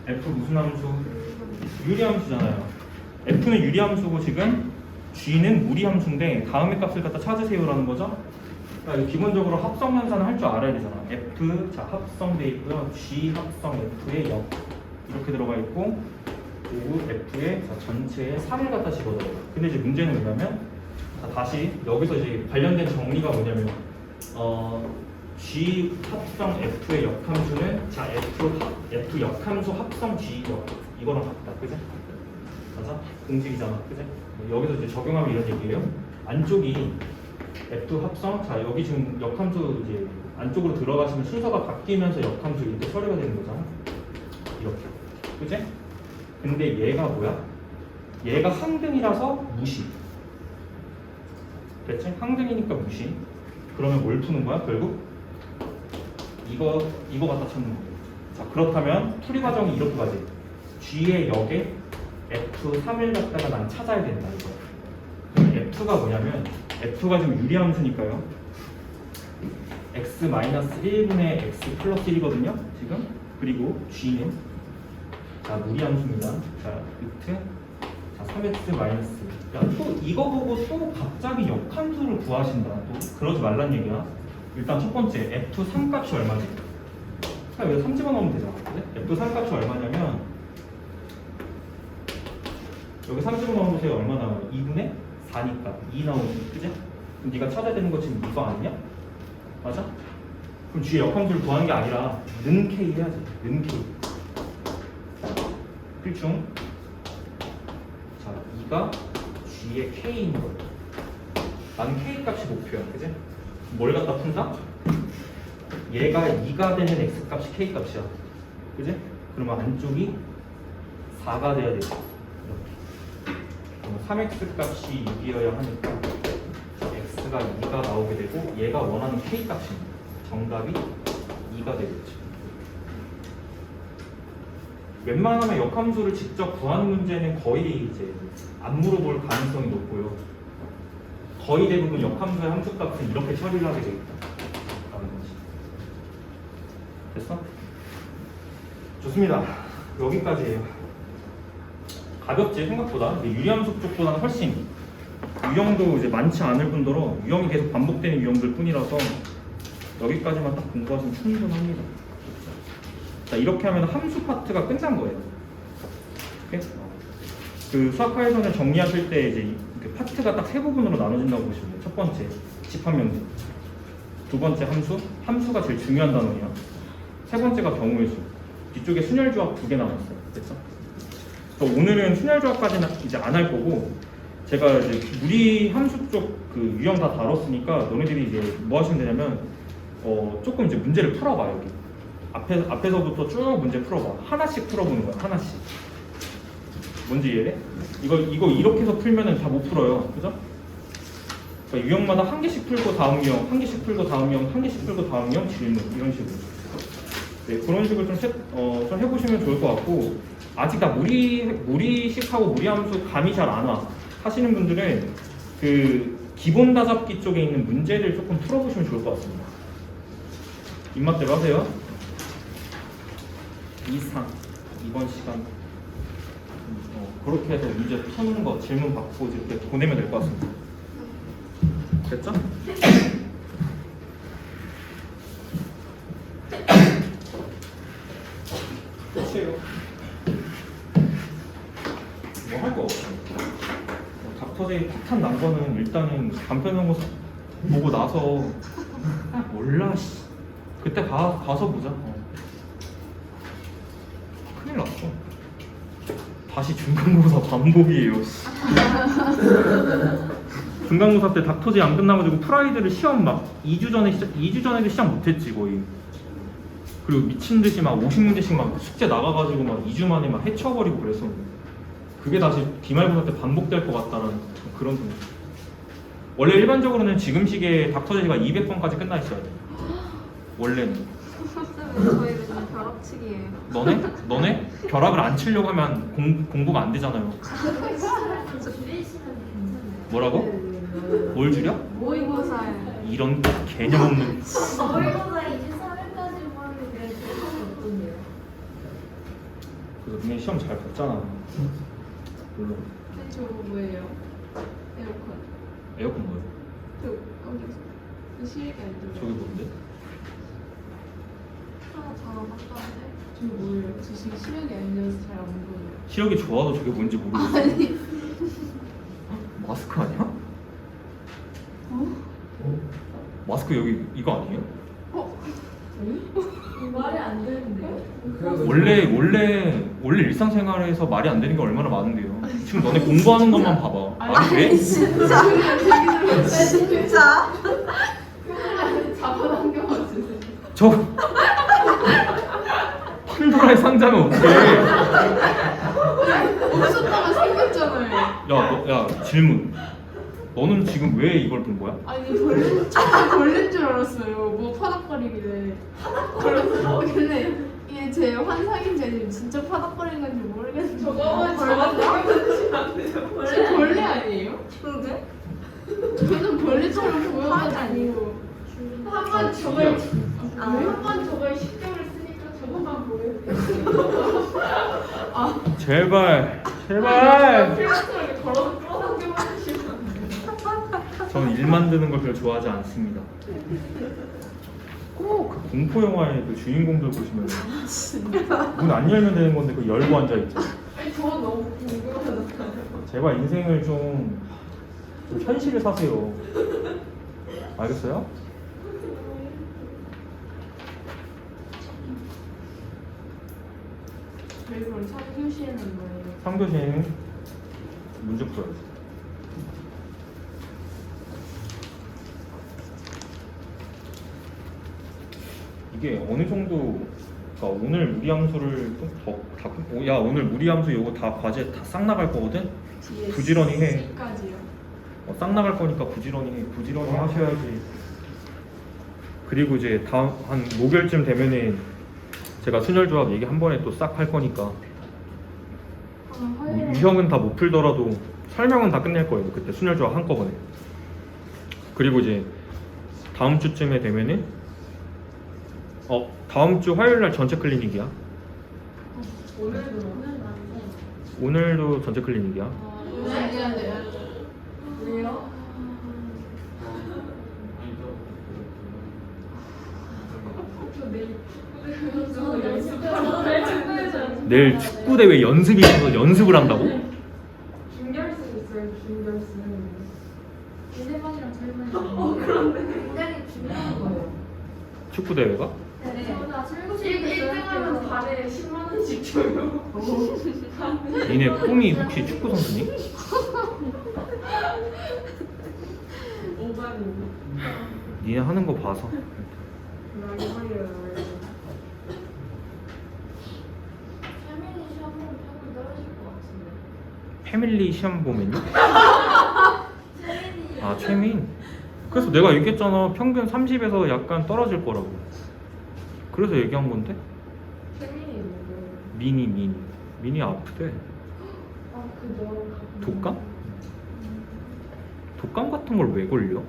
F 무슨 함수? 유리함수잖아요. F는 유리함수고 지금 G는 무리함수인데 다음의 값을 갖다 찾으세요라는 거죠. 그러니까 기본적으로 합성 연산을 할 줄 알아야 되잖아. F 자 합성돼 있고요. G 합성 F의 역 이렇게 들어가 있고 그리고 F의 자 전체에 3을 갖다 집어넣어요. 근데 이제 문제는 뭐냐면 자, 다시 여기서 이제 관련된 정리가 뭐냐면 G 합성 F의 역함수는 자 F 역함수 합성 G 역 이거랑 같다. 그죠? 맞아? 공식이잖아. 그죠? 여기서 이제 적용하면 이런 얘기예요. 안쪽이 F 합성 자 여기 지금 역함수 이제 안쪽으로 들어가시면 순서가 바뀌면서 역함수 이렇게 처리가 되는 거잖아. 이렇게. 그지? 근데 얘가 뭐야? 얘가 항등이라서 무시. 됐지? 항등이니까 무시. 그러면 뭘 푸는 거야? 결국 이거 갖다 찾는 거예요. 자 그렇다면 풀이 과정이 이렇게 가지. G의 역에 F3을 갖다가 난 찾아야 된다 이거. 그럼 F가 뭐냐면 F가 지금 유리함수니까요. x-1분의 x 플러스 1이거든요 지금. 그리고 G는 자 무리함수입니다. 자 루트 자 3x 마이너스. 야 또 이거 보고 또 갑자기 역함수를 구하신다. 또 그러지 말란 얘기야. 일단 첫 번째 F3 값이 얼마지? 자 여기서 3 집어넣으면 되잖아. 그래? F3 값이 얼마냐면 여기 3 집어넣으면 보세요. 얼마 나와요? 2분의 4니까 2 나오지. 그지? 그럼 네가 찾아야 되는 거 지금 이거 아니냐? 맞아? 그럼 G의 역함수를 구하는 게 아니라 는 K 해야지. 는 K. 필충. 자, 2가 G의 K인 거예요. 나는 K 값이 목표야. 그지? 뭘 갖다 푼다? 얘가 2가 되는 X 값이 K 값이야. 그지? 그러면 안쪽이 4가 돼야 되지. 이렇게. 그럼 3X 값이 6이어야 하니까 X가 2가 나오게 되고 얘가 원하는 K 값입니다. 정답이 2가 되겠죠. 웬만하면 역함수를 직접 구하는 문제는 거의 이제 안 물어볼 가능성이 높고요. 거의 대부분 역함수의 함수값은 이렇게 처리를 하게 되겠다. 라는 거지. 됐어? 좋습니다. 여기까지예요. 가볍지 생각보다. 유리함수 쪽보다는 훨씬 유형도 이제 많지 않을 뿐더러 유형이 계속 반복되는 유형들 뿐이라서 여기까지만 딱 공부하시면 충분합니다. 자 이렇게 하면 함수 파트가 끝난 거예요. 오케이? 그 수학화에서는 정리하실 때 이제 그 파트가 딱 세 부분으로 나눠진다고 보시면 돼요. 첫 번째 집합명령, 두 번째 함수, 함수가 제일 중요한 단어예요. 세 번째가 경우의 수. 뒤쪽에 순열조합 2개 남았어요. 됐죠? 오늘은 순열조합까지는 이제 안 할 거고 제가 이제 무리 함수 쪽 그 유형 다 다뤘으니까 너네들이 이제 뭐 하시면 되냐면 조금 이제 문제를 풀어봐. 여기 앞에서부터 쭉 문제 풀어봐. 하나씩 풀어보는 거야. 하나씩. 뭔지 이해해? 이거 이렇게 해서 풀면은 다 못 풀어요. 그죠? 그러니까 유형마다 한 개씩 풀고 다음 유형, 한 개씩 풀고 다음 유형, 한 개씩 풀고 다음 유형 질문 이런 식으로. 네, 그런 식으로 좀 해보시면 좋을 것 같고 아직 다 무리식하고 무리함수 감이 잘 안 와 하시는 분들은 그 기본 다잡기 쪽에 있는 문제를 조금 풀어보시면 좋을 것 같습니다. 입맛대로 하세요. 이상 이번 시간 그렇게 해서 문제 푸는 거 질문 받고 이렇게 보내면 될 것 같습니다. 됐죠? 끝이에요. 뭐 할 거 없어요. 닥터제이 폭탄 난 거는 일단은 간편연구소 보고 나서 몰라 씨. 그때 가서 보자. 큰일 났어. 다시 중간고사 반복이에요. 씨. 중간고사 때 닥터제이 안 끝나가지고 프라이드를 시험 막 2주 전에도 시작 못했지 거의. 그리고 미친 듯이 막 50문제씩 막 숙제 나가가지고 막 2주 만에 막 해쳐버리고 그래서 그게 다시 기말고사 때 반복될 것 같다는 그런 생각. 원래 일반적으로는 지금 시기에 닥터제이가 200번까지 끝나 있어야 돼. 원래는. 쌤 저희 그냥 벼락치기예요. 너네 벼락을 안 치려고 하면 공부가 안 되잖아요. 뭐라고? 뭘 줄여? 모의고사에 이런 개념 없는. 모의고사 이제 3일까지 보는데 그래도 어떤데요? 그래서 분명히 시험 잘 봤잖아. 물론. 저거 뭐예요? 에어컨. 에어컨 뭐야? 거기서 그 실외기 안 들려. 저게 뭔데? 하나 다 맞다는데? 저 뭐예요? 저 지금 실외기 안 들려서 잘 안 보여요. 시력이 좋아도 저게 뭔지 모르겠어. 아니 마스크 아니야? 마스크 여기 이거 아니에요? 말이 안 되는데요? 원래 일상생활에서 말이 안 되는 게 얼마나 많은데요. 지금 너네 공부하는 것만 봐봐. 말이 돼? 진짜 진짜 잡아당겨가지고. 저 판도라의 상자는 어떻게? 없었다가 생겼잖아요. 야 질문. 너는 지금 왜 이걸 본 거야? 아니 벌레인 줄 알았어요. 뭐 파닥거리길래. 근데 이게 제 환상인지 아니면 진짜 파닥거리는 건지 모르겠는데. 저거만 잡아당겨주시면 안 돼요? 저 벌레 아니에요? 그러게? 저는 벌레처럼 보여가지고. 한번 저걸 한번 저걸 신경을 쓰니까 저것만 보여요. 제발. 필요성을 걸어서 끌어당겨주시면 안 돼요? 저는 일 만드는 걸 별로 좋아하지 않습니다. 꼭그 공포 영화의 그 주인공들 보시면 문 안 열면 되는 건데 그 열고 앉아 있죠. 아니 저건 너무 궁금하잖아요. 제발 인생을 좀 현실을 사세요. 알겠어요? 저희 그럼 3교시에는 뭐예요? 3교시에는 문제 풀어야지. 이게 어느 정도, 그러니까 오늘 무리함수를 야 오늘 무리함수 이거 다 과제 다 싹 나갈 거거든? 부지런히 해. C까지요. 싹 나갈 거니까 부지런히 하셔야지. 그리고 이제 다음 한 목요일쯤 되면은 제가 순열조합 얘기 한 번에 또 싹 할 거니까 유형은 다 못 풀더라도 설명은 다 끝낼 거예요. 그때 순열조합 한꺼번에. 그리고 이제 다음 주쯤에 되면은 다음 주 화요일 날 전체 클리닉이야. 오늘도 전체 클리닉이야. 왜요? 저 내일 내일 축구 대회 연습이 있어서 연습을 한다고? 준결승 있어요. 준결승. 얘네반이랑 저희반이랑 굉장히 중요한 거예요. 축구 대회가? 네. 저보다 1등하면 달에 10만 원씩 줘요. 니네 꿈이 혹시 축구 선수니? 5반입니다. 니네 하는 거 봐서. 많이 걸려요. 패밀리 시험 보면 평균 떨어질 것 같은데. 패밀리 시험 보면요? 패밀리. 아 최민. 그래서 내가 얘기했잖아. 평균 30에서 약간 떨어질 거라고. 그래서 얘기한 건데. 태민이 누구예요? 미니 아프대. 그 독감? 독감 같은 걸 왜 걸려?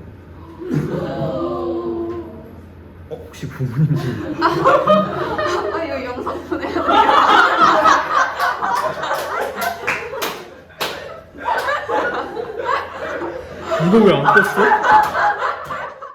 혹시 부모님들 이거 영상 보내야 돼. 이거 왜 안 떴어?